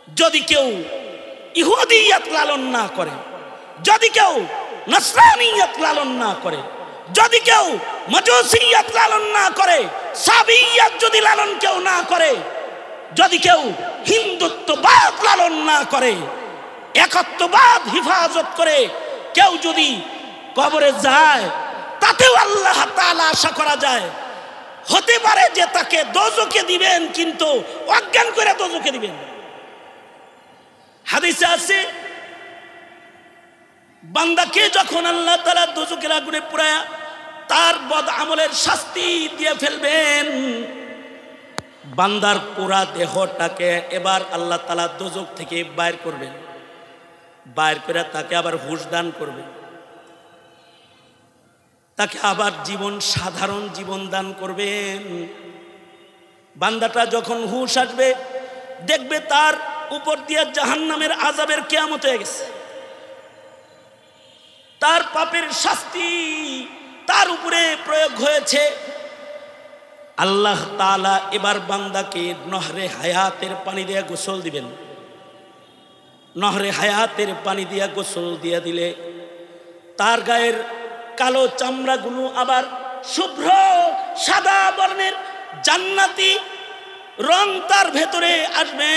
Speaker 1: যদি কেউ ইহুদিয়ত লালন না করে, যদি কেউ নসরানিয়ত লালন না করে, যদি কেউ মাজুসিয়ত লালন না করে, সাবিয়ত যদি লালন কেউ না করে, যদি কেউ হিন্দুত্ববাদ লালন না করে, একত্ববাদ হিফাজত করে কেউ যদি কবরে যায়, তাতেও আল্লাহ তাআলা আশা করা যায় হতে পারে যে তাকে দোজখে দিবেন, কিন্তু অজ্ঞান করে দোজখে দিবেন। হাদিসে আছে, বান্দাকে যখন আল্লাহ তাআলা দোজখের আগুনে পুরায়া তার বদ আমলের শাস্তি দিয়ে ফেলবেন, বান্দার পুরা দেহটাকে এবার আল্লাহ তাআলা দোজখ থেকে বাইর করবেন, বাইর করে তাকে আবার হুঁশ দান করবেন, তাকে আবার সাধারণ জীবন দান করবেন। বান্দাটা যখন হুঁশ আসবে, দেখবে তার উপর দিয়ে জাহান্নামের আযাবের কিয়ামত হয়ে গেছে। তার পাপের শাস্তি তার উপরে প্রয়োগ হয়েছে। আল্লাহ তাআলা এবার বান্দাকে নহরে হায়াতের পানি দিয়ে গোসল দিবেন। নহরে হায়াতের পানি দিয়ে গোসল দিয়ে দিলে তার গায়ের কালো চামড়াগুলো আবার শুভ্র সাদা বর্ণের জান্নাতি রং তার ভেতরে আসবে।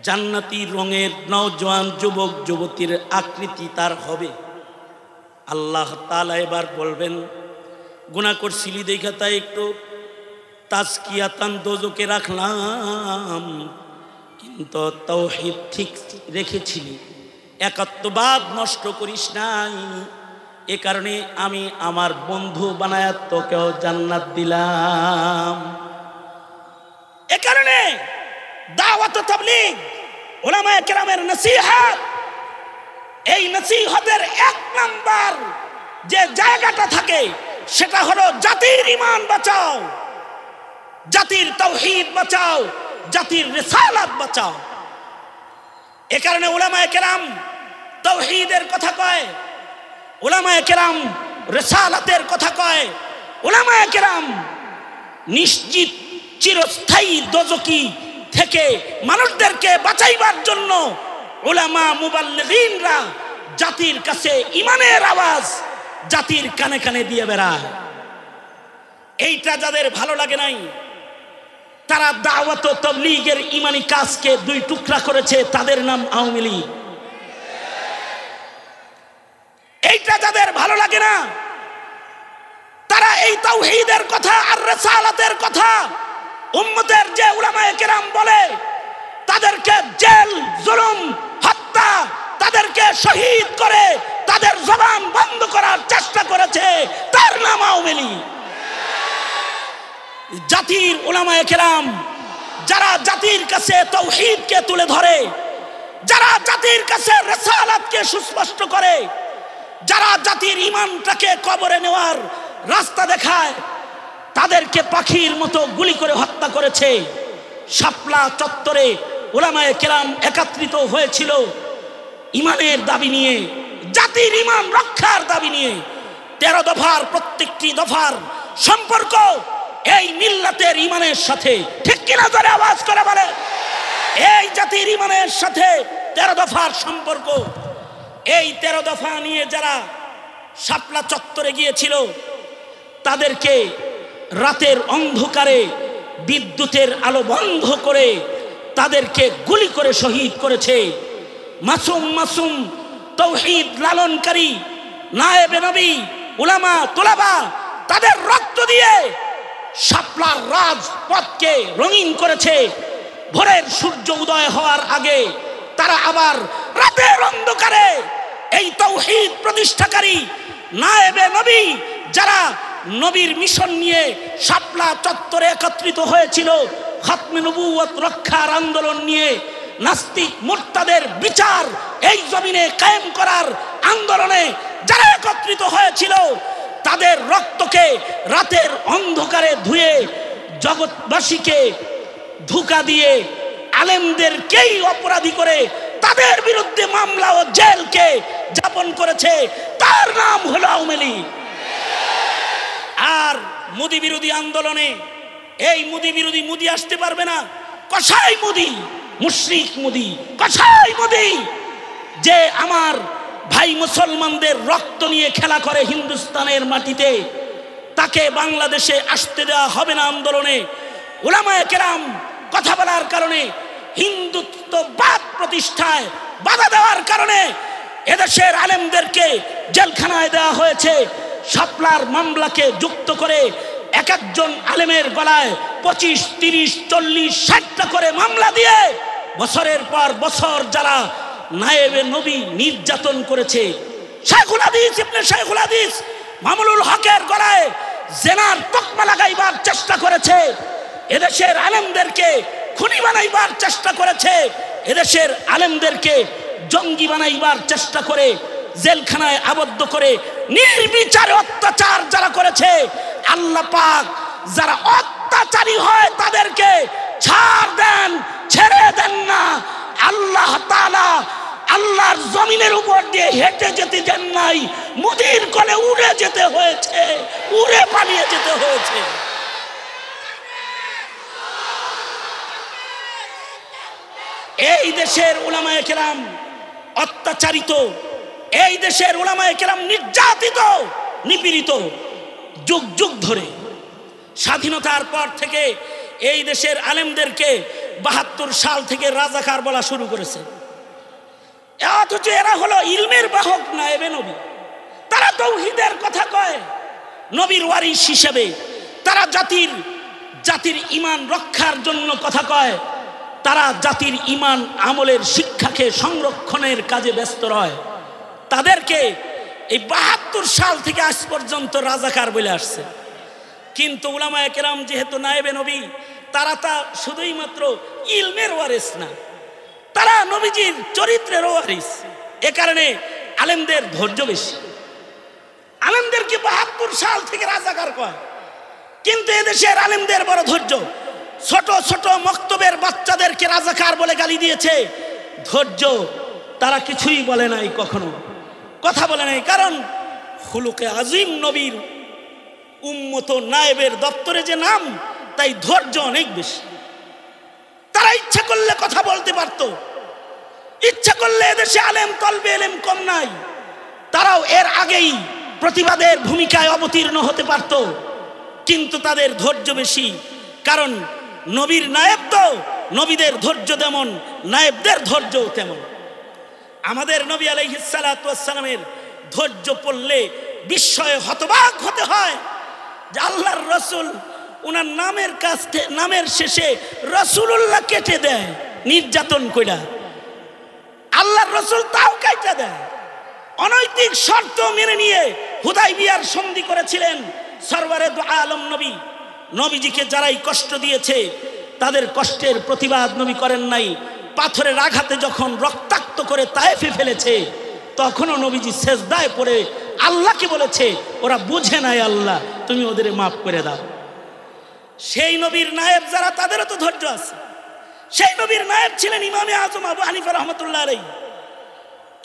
Speaker 1: জান্নাতি রঙের নওজোয়ান যুবক যুবতীর আকৃতি তার হবে। আল্লাহ তাআলা এবার বলবেন, গুনাহ করছিলি দেখা তাই একটু তাজকিয়াতান দোজকে রাখলাম, কিন্তু তাওহীদ ঠিক রেখেছিলি, একাত্মবাদ নষ্ট করিস নাই, এ কারণে আমি আমার বন্ধু বানায়া তোকেও জান্নাত দিলাম। এ কারণে দাওয়াত ও তাবলীগ উলামায়ে কেরামের নসিহত, এই নসিহতের এক নাম্বার যে জায়গাটা থাকে সেটা হলো জাতির ঈমান বাঁচাও, জাতির তাওহীদ বাঁচাও, জাতির রিসালাত বাঁচাও। এ কারণে উলামায়ে কেরাম তাওহীদের কথা কয়, উলামায়ে কেরাম রিসালাতের কথা কয়, উলামায়ে কেরাম নিশ্চিত চিরস্থায়ী দোজখী থেকে মানুষদেরকে বাঁচাইবার জন্য উলামা মুবাল্লিগিনরা জাতির কাছে ঈমানের আওয়াজ জাতির কানে কানে দিয়ে বেড়ায়। এইটা যাদের ভালো লাগে নাই তারা দাওয়াত ও তাবলীগের ঈমানি কাজকে দুই টুকরা করেছে, তাদের নাম আওয়ামী লীগ। এইটা যাদের ভালো লাগে না তারা এই তাওহীদের কথা আর রিসালাতের কথা উম্মতের যে উলামায়ে কেরাম বলে তাদেরকে জেল, জুলুম, হত্যা, তাদেরকে শহীদ করে তাদের জবান বন্ধ করার চেষ্টা করেছে, তার নাম আওয়ামী লীগ। জাতির উলামায়ে কেরাম যারা জাতির কাছে তাওহীদকে তুলে ধরে, যারা জাতির কাছে রিসালাতকে সুস্পষ্ট করে, যারা জাতির ঈমানটাকে কবরে নেওয়ার রাস্তা দেখায়, তাদেরকে পাখির মতো গুলি করে হত্যা করেছে। শাপলা চত্বরে উলামায়ে কেরাম একত্রিত হয়েছিল ঈমানের দাবি নিয়ে, জাতির ঈমান রক্ষার দাবি নিয়ে। 13 দফার প্রত্যেকটি দফার সম্পর্ক এই মিল্লাতের ঈমানের সাথে, ঠিক কিনা জোরে আওয়াজ করে বলে, এই জাতির ঈমানের সাথে 13 দফার সম্পর্ক। এই 13 দফা নিয়ে যারা শাপলা চত্বরে গিয়েছিল তাদেরকে রাতের অন্ধকারে বিদ্যুতের আলো বন্ধ করে তাদেরকে গুলি করে শহীদ করেছে। মাসুম মাসুম তাওহীদ লালনকারী নায়েবে নবী উলামা তুলাবা তাদের রক্ত দিয়ে শাপলার রাজপথকে রঙিন করেছে। ভোরের সূর্য উদয় হওয়ার আগে তারা আবার রাতের অন্ধকারে এই তাওহীদ প্রতিষ্ঠাকারী নায়েবে নবী যারা নবীর মিশন নিয়ে শাপলা চত্বরে একত্রিত হয়েছিল, খাতমে নবুয়ত রক্ষার আন্দোলন নিয়ে, নাস্তিক মুরতাদের বিচার এই জমিনে কায়েম করার আন্দোলনে যারা একত্রিত হয়েছিল, তাদের রক্তকে রাতের অন্ধকারে ধুয়ে জগৎবাসীকে ধোঁকা দিয়ে আলেমদেরকেই অপরাধী করে তাদের বিরুদ্ধে মামলা ও জেলকে যাপন করেছে, তার নাম হলো আওয়ামী লীগ। আর মোদি বিরোধী আন্দোলনে এই মোদি বিরোধী, মোদি আসতে পারবে না, কসাই মোদি, মুশরিক মোদি, কসাই মোদি, যে আমার ভাই মুসলমানদের রক্ত নিয়ে খেলা করে হিন্দুস্তানের মাটিতে, তাকে বাংলাদেশে আসতে দেওয়া হবে না আন্দোলনে। উলামায়ে কেরাম কথা বলার কারণে, হিন্দুত্ববাদ প্রতিষ্ঠায় বাধা দেওয়ার কারণে এদেশের আলেমদেরকে জেলখানায় দেওয়া হয়েছে। শাপলার মামলাকে যুক্ত করে এক একজন আলেমের গলায় 25, 30, 40, 60টা করে মামলা দিয়ে বছরের পর বছর যারা নায়েবে নবী নির্যাতন করেছে। শাইখুল হাদিস ইবনে শাইখুল হাদিস মামুনুল হকের গলায় জেনার তকমা লাগাইবার চেষ্টা করেছে, এদেশের আলেমদেরকে খুনি বানাইবার চেষ্টা করেছে, এদেশের আলেমদেরকে জঙ্গি বানাইবার চেষ্টা করে জেলখানায় আবদ্ধ করে নির্বিচারে অত্যাচার যারা করেছে, আল্লাহ পাক যারা অত্যাচারী হয় তাদেরকে ছাড় দেন, ছেড়ে আল্লাহর জমিনের উপর দিয়ে হেঁটে যেতে দেন নাই, মুদির কোলে উড়ে যেতে হয়েছে, উড়ে পালিয়ে যেতে হয়েছে। এই দেশের উলামায়ে কেরাম অত্যাচারিত, এই দেশের উলামায়ে কেরাম নির্যাতিত, নিপীড়িত যুগ যুগ ধরে। স্বাধীনতার পর থেকে এই দেশের আলেমদেরকে ৭২ সাল থেকে রাজাকার বলা শুরু করেছে, অথচ এরা হলো ইলমের বাহক, নায়েবে নবী। তারা তাওহীদের কথা কয় নবীর ওয়ারিস হিসেবে, তারা জাতির ঈমান রক্ষার জন্য কথা কয়, তারা জাতির ঈমান আমলের শিক্ষাকে সংরক্ষণের কাজে ব্যস্ত রয়। তাদেরকে এই ৭২ সাল থেকে আজ পর্যন্ত রাজাকার বলে আসছে। কিন্তু উলামায়ে কেরাম যেহেতু নায়েবে নবী, তারা তা শুধুই মাত্র ইলমের ওয়ারিস না, তারা নবীজির চরিত্রের ওয়ারিস। এ কারণে আলেমদের ধৈর্য বেশি। আলেমদেরকে ৭২ সাল থেকে রাজাকার কয়, কিন্তু এদেশের আলেমদের বড় ধৈর্য। ছোট ছোট মক্তবের বাচ্চাদেরকে রাজাকার বলে গালি দিয়েছে, ধৈর্য, তারা কিছুই বলে নাই, কখনো কথা বলে নাই। কারণ খুলুকে আজিম নবীর উম্মত নায়েবের দপ্তরে যে নাম, তাই ধৈর্য অনেক বেশি। তারা ইচ্ছা করলে কথা বলতে পারত, ইচ্ছা করলে এদেশে আলেম তলবে এলেম কম নাই, তারাও এর আগেই প্রতিবাদের ভূমিকায় অবতীর্ণ হতে পারত। কিন্তু তাদের ধৈর্য বেশি, কারণ নবীর নায়েব তো, নবীদের ধৈর্য যেমন নায়েবদের ধৈর্যও তেমন। আমাদের নবী আলাইহিস সালাতু ওয়াস সালামের ধৈর্য পড়লে বিস্ময়ে হতবাক হতে হয় যে আল্লাহর রাসূল ওনার নামের শেষে রাসূলুল্লাহ কেটে দেয় নির্যাতন কইরা, আল্লাহর রাসূল তাও কাইটা দেয়। অনৈতিক শর্ত মেনে নিয়ে হুদাইবিয়ার সন্ধি করেছিলেন সরওয়ারে দু আলম নবী। নবীজিকে যারাই কষ্ট দিয়েছে তাদের কষ্টের প্রতিবাদ নবী করেন নাই। পাথরের আঘাতে যখন রক্তাক্ত করে তায়েফে ফেলেছে, তখনও নবীজি সেজদায় পড়ে আল্লাহকে বলেছে, ওরা বুঝে নাই আল্লাহ, তুমি ওদের মাফ করে দাও। সেই নবীর নায়েব যারা, তাদেরও তো ধৈর্য আছে। সেই নবীর নায়েব ছিলেন ইমামে আজম আবু হানিফা রহমতুল্লাহ আলাইহি,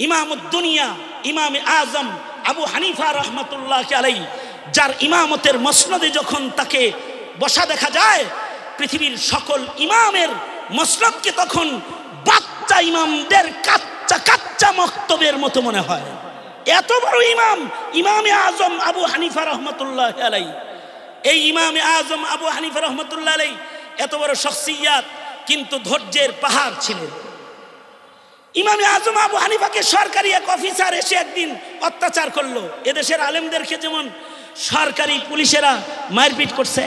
Speaker 1: ইমামুদ দুনিয়া, ইমামে আজম আবু হানিফা রহমতুল্লাহ আলাইহি, যার ইমামতের মসনদে যখন তাকে বসা দেখা যায়, পৃথিবীর সকল ইমামের মসনদকে তখন বাচ্চা ইমামদের কাচ্চা কাচ্চা মক্তবের মতো মনে হয়। এত বড় ইমাম, ইমামে আজম আবু হানিফা রহমতুল্লাহ আলাইহি। এই ইমামে আজম আবু হানিফা রহমতুল্লাহ আলাইহি এত বড় শখসিয়াত, কিন্তু ধৈর্যের পাহাড় ছিলেন। ইমামে আজম আবু হানিফাকে সরকারি এক অফিসার এসে একদিন অত্যাচার করলো। এদেশের আলেমদেরকে যেমন সরকারি পুলিশেরা মারপিট করছে,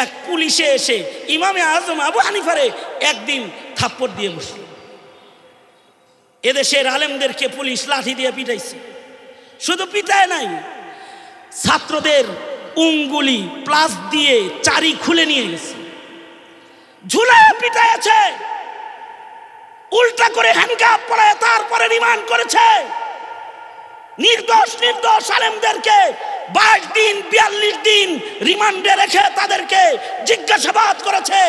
Speaker 1: এক পুলিশে এসে ইমামে আজম আবু হানিফারে একদিন থাপ্পড় দিয়ে বসল। এদেশের আলেমদেরকে পুলিশ লাঠি দিয়ে পিটাইছে। শুধু পিটায় নাই, ছাত্রদের উঙ্গুলি প্লাস দিয়ে চারি খুলে নিয়ে গেছে, ঝুলায় পিটাইছে, উল্টা করে হ্যান্ডকাপ পরায় তারপরে রিমান্ড করেছে। নির্দোষ আলেমদেরকে 22 দিন 42 দিন রিমান্ডে রেখে তাদেরকে জিজ্ঞাসাবাদ করেছে।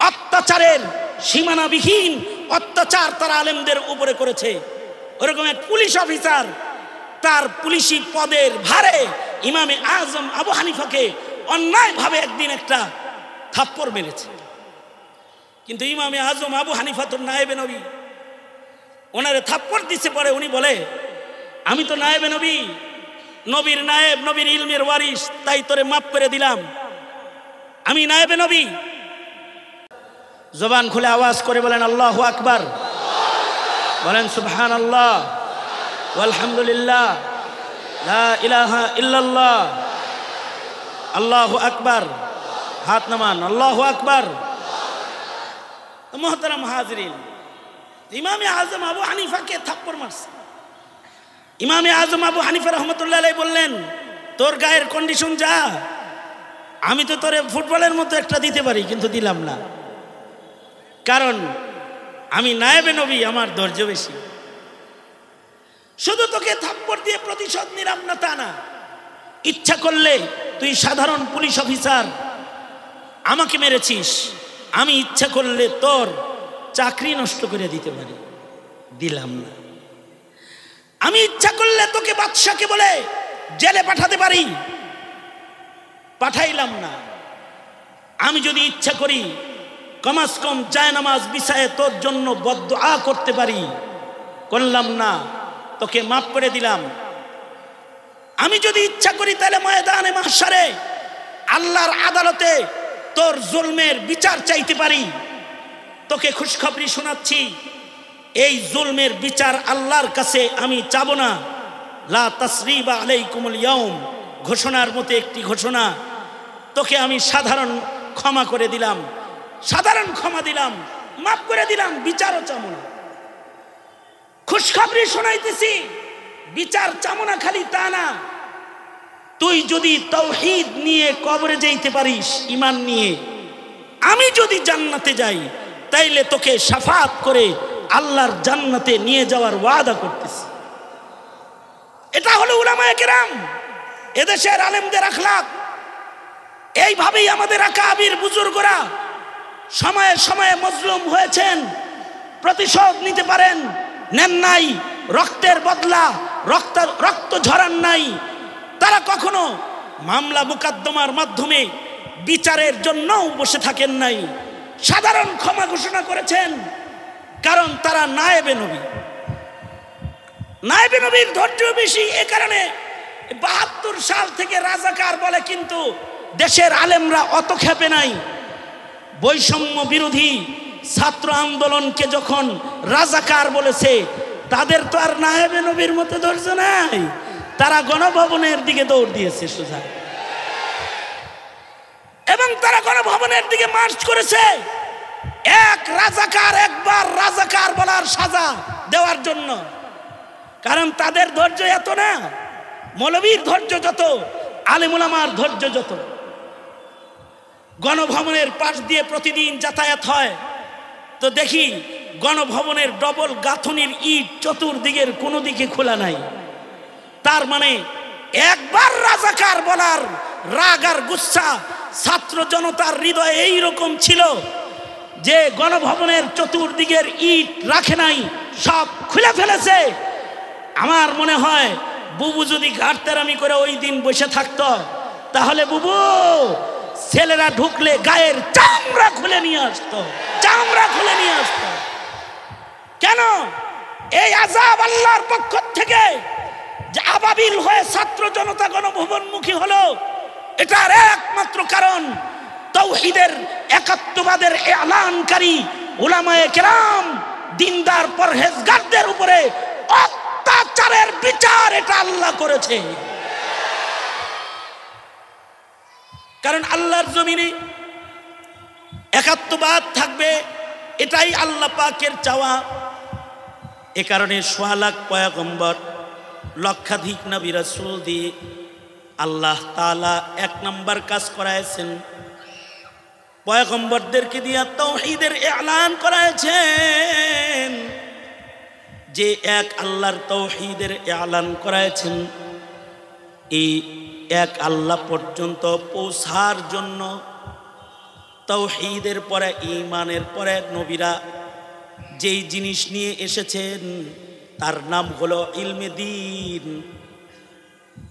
Speaker 1: অত্যাচারের সীমানাবিহীন অত্যাচার তারা আলেমদের উপরে করেছে। ওরকম এক পুলিশ অফিসার তার পুলিশি পদের ভারে ইমামে আজম আবু হানিফাকে অন্যায়ভাবে একদিন একটা থাপ্পড় মেরেছে। কিন্তু ইমামে আজম আবু হানিফা তো নায়েবে নবী, ওনারে থাপ্পড় দিচ্ছে। পরে উনি বলে, আমি তো নায়েবে নবী, নবীর নায়েব, নবীর ইলমের ওয়ারিস, তাই তোরে মাফ করে দিলাম, আমি নায়েবে নবী। জবান খুলে আওয়াজ করে বলেন আল্লাহু আকবার, বলেন সুবহানাল্লাহ ওয়ালহামদুলিল্লাহ লা ইলাহা ইল্লাল্লাহ, আল্লাহু আকবার। হাত নামান, আল্লাহু আকবার। মুহতারাম হাজিরিন, ইমামে আজম আবু হানিফাকে থাপ্পড় মারছে। ইমামে আজম আবু হানিফা রহমতুল্লাহ আলাইহি বললেন, তোর গায়ের কন্ডিশন যা, আমি তো তোরে ফুটবলের মতো একটা দিতে পারি, কিন্তু দিলাম না, কারণ আমি নায়েবে নবী, আমার ধৈর্য বেশি। শুধু তোকে থাপ্পড় দিয়ে প্রতিশোধ নিলাম না তা না, ইচ্ছা করলে তুই সাধারণ পুলিশ অফিসার, আমাকে মেরেছিস, আমি ইচ্ছা করলে তোর চাকরি নষ্ট করে দিতে পারি। দিলাম না। আমি ইচ্ছা করলে তোকে বাদশাকে বলে জেলে পাঠাতে পারি, পাঠাইলাম না। আমি যদি ইচ্ছা করি কমাস কম জায়নামাজ বিছায়ে তোর জন্য বদদুআ করতে পারি, করলাম না, তোকে মাফ করে দিলাম। আমি যদি ইচ্ছা করি তাহলে ময়দানে মাহশারে আল্লাহর আদালতে তোর জুলমের বিচার চাইতে পারি। তোকে খুশখবরি শোনাচ্ছি, এই জুলমের বিচার আল্লাহর কাছে আমি চাবো না। লা তাসরিবা আলাইকুমুল ইয়াউম, ঘোষণার মতো একটি ঘোষণা, তোকে আমি সাধারণ ক্ষমা করে দিলাম, সাধারণ ক্ষমা দিলাম, মাফ করে দিলাম, বিচারও চাবো না। খুশখবরি শোনাইতেছি, বিচার চাবো না খালি তা না, তুই যদি তাওহীদ নিয়ে কবরে যেতে পারিস, ঈমান নিয়ে, আমি যদি জান্নাতে যাই তাইলে তোকে শাফাত করে আল্লাহর জান্নাতে নিয়ে যাওয়ার ওয়াদা করতেছি। এটা হলো উলামায়ে কেরাম, এদেশের আলেমদের আখলাক। এইভাবেই আমাদের আকাবির বুজুর্গরা সময়ে সময়ে মজলুম হয়েছেন, প্রতিশোধ নিতে পারেন, নেন নাই, রক্তের বদলা, রক্ত ঝরান নাই। তারা কখনো মামলা মুকদ্দমার মাধ্যমে বিচারের জন্য বসে থাকেন নাই, সাধারণ ক্ষমা ঘোষণা করেছেন। কারণ তারা নায়েবে নবী, নায়েবে নবীর ধৈর্য বেশি। এ কারণে ৭২ সাল থেকে রাজাকার বলে, কিন্তু দেশের আলেমরা অত খেপে নাই। বৈষম্য বিরোধী ছাত্র আন্দোলনকে যখন রাজাকার বলেছে, তাদের তো আর নায়েবে নবীর মতো ধৈর্য নাই, তারা গণভবনের দিকে দৌড় দিয়েছে সোজা, এবং তারা গণভবনের দিকে মার্চ করেছে এক রাজাকার একবার রাজাকার বলার সাজা দেওয়ার জন্য। কারণ তাদের ধৈর্য এত না, মৌলবীর ধৈর্য যত, আলেম উলামার ধৈর্য যত। গণভবনের পাশ দিয়ে প্রতিদিন যাতায়াত হয়, তো দেখি গণভবনের ডবল গাঁথনির ইট চতুর্দিকের কোনো দিকে খোলা নাই। তার মানে একবার রাজাকার বলার রাগ আর গুচ্ছা ছাত্র জনতার হৃদয়ে এইরকম ছিল যে গণভবনের চতুর্দিকের ইট রাখে নাই, সব খুলে ফেলেছে। আমার মনে হয় বুবু যদি ঘাটতেরামি করে ওই দিন বসে থাকতো, তাহলে বুবু ছেলেরা ঢুকলে গায়ের চামড়া খুলে নিয়ে আসতো, চামড়া খুলে নিয়ে আসতো। কেন? এই আযাব আল্লাহর পক্ষ থেকে যে আবাবিল হয়ে ছাত্র জনতা গণভবনমুখী হলো, এটার একমাত্র কারণ তাওহীদের একাত্মবাদের এলানকারী উলামায়ে কেরাম, দিনদার পরহেজগারদের উপরে অত্যাচারের বিচার এটা আল্লাহ করেছে। কারণ আল্লাহর জমিনে একাত্মবাদ থাকবে, এটাই আল্লাহ পাকের চাওয়া। এ কারণে ১৬ লাখ পয়গম্বর, লক্ষাধিক নবী রাসূল দিয়ে আল্লাহ তাআলা এক নাম্বার কাজ করায়ছেন, পয়গম্বরদেরকে দিয়া তাওহীদের এলান করায়ছেন। যে এক আল্লাহর তাওহীদের এলান করায়ছেন, এই এক আল্লাহ পর্যন্ত পৌঁছার জন্য তাওহীদের পরে, ঈমানের পরে নবীরা যেই জিনিস নিয়ে এসেছেন তার নাম হলো ইলমে দ্বীন।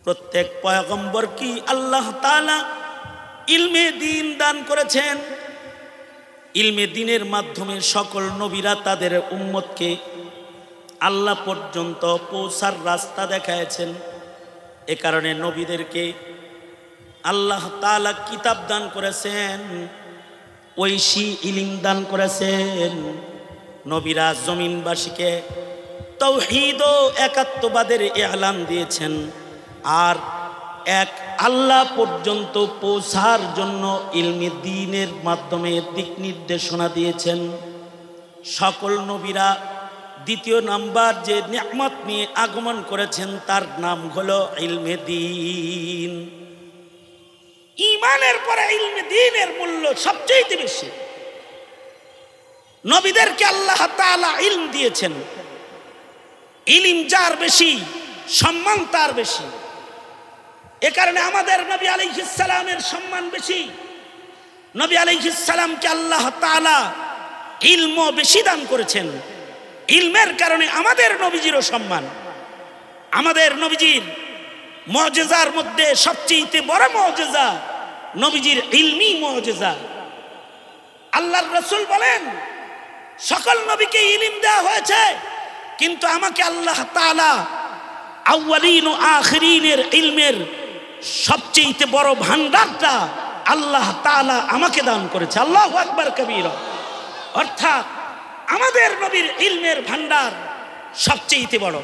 Speaker 1: প্রত্যেক পয়গম্বর কি আল্লাহ তাআলা ইলমে দ্বীন দান করেছেন। ইলমে দ্বীনের মাধ্যমে সকল নবীরা তাদের উম্মতকে আল্লাহ পর্যন্ত পৌঁছার রাস্তা দেখায়ছেন। এ কারণে নবীদেরকে আল্লাহ তাআলা কিতাব দান করেছেন, ঐশী ইলম দান করেছেন। নবীরা জমিনবাসীকে তাওহীদ ও একাত্মবাদের এলান দিয়েছেন, আর এক আল্লাহ পর্যন্ত পৌঁছার জন্য ইলমে দ্বীনের মাধ্যমে দিক নির্দেশনা দিয়েছেন। সকল নবীরা দ্বিতীয় নাম্বার যে নিয়ামত নিয়ে আগমন করেছেন তার নাম হলো ইলমে দ্বীন। ঈমানের পরে ইলমে দ্বীনের মূল্য সবচেয়ে বেশি। নবীদেরকে আল্লাহ তাআলা ইলম দিয়েছেন, ইলম যার বেশি সম্মান তার বেশি। এ কারণে আমাদের নবী আলাইহিস সালামের সম্মান বেশি। নবী আলাইহিস সালামকে আল্লাহ তাআলা ইলম বেশি দান করেছেন। ইলমের কারণে আমাদের নবীজিরও সম্মান। আমাদের নবীজির মুআজিজার মধ্যে সবচেয়ে বড় মুআজিজা নবীজির ইলমি মুআজিজা। আল্লাহর রাসূল বলেন সকল নবীকে ইলম দেওয়া হয়েছে, কিন্তু আমাকে আল্লাহ তাআলা আউয়ালিন ও আখিরিনের ইলমের সবচেয়ে বড় ভান্ডারটা আল্লাহ তাআলা আমাকে দান করেছে। আল্লাহু আকবার কবীরা। অর্থাৎ আমাদের নবীর ইলমের ভান্ডার সবচেয়ে বড়।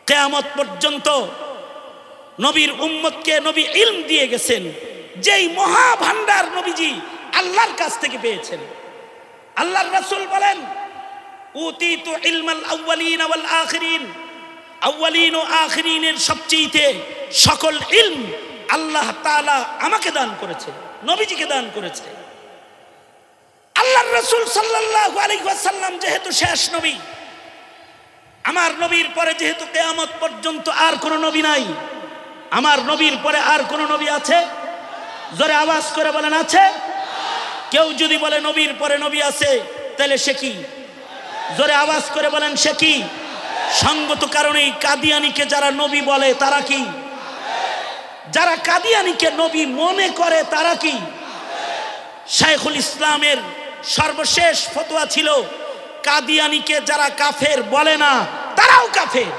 Speaker 1: কিয়ামত পর্যন্ত নবীর উম্মতকে নবী ইলম দিয়ে গেছেন, যেই মহা ভান্ডার নবীজি আল্লাহর কাছ থেকে পেয়েছেন। আল্লাহর রাসূল বলেন উতিতু ইলমাল আউয়ালিন ওয়াল আখিরিন, আউয়ালিন ও আখিরিনের সবচেয়ে সকল ইলম আল্লাহ তাআলা আমাকে দান করেছে, নবীজিকে দান করেছে। আল্লাহর রাসূল সাল্লাল্লাহু আলাইহি ওয়াসাল্লাম যেহেতু শেষ নবী, আমার নবীর পরে যেহেতু কিয়ামত পর্যন্ত আর কোনো নবী নাই, আমার নবীর পরে আর কোনো নবী আছে? জোরে আওয়াজ করে বলেন আছে? কেউ যদি বলে নবীর পরে নবী আছে তাহলে সে কি? জোরে আওয়াজ করে বলেন সে কি? সঙ্গত কারণেই কাদিয়ানীকে যারা নবী বলে তারা কি? যারা কাদিয়ানীকে নবী মনে করে তারা কি? শাইখুল ইসলামের সর্বশেষ ফতোয়া ছিল কাদিয়ানীকে যারা কাফের বলে না তারাও কাফের।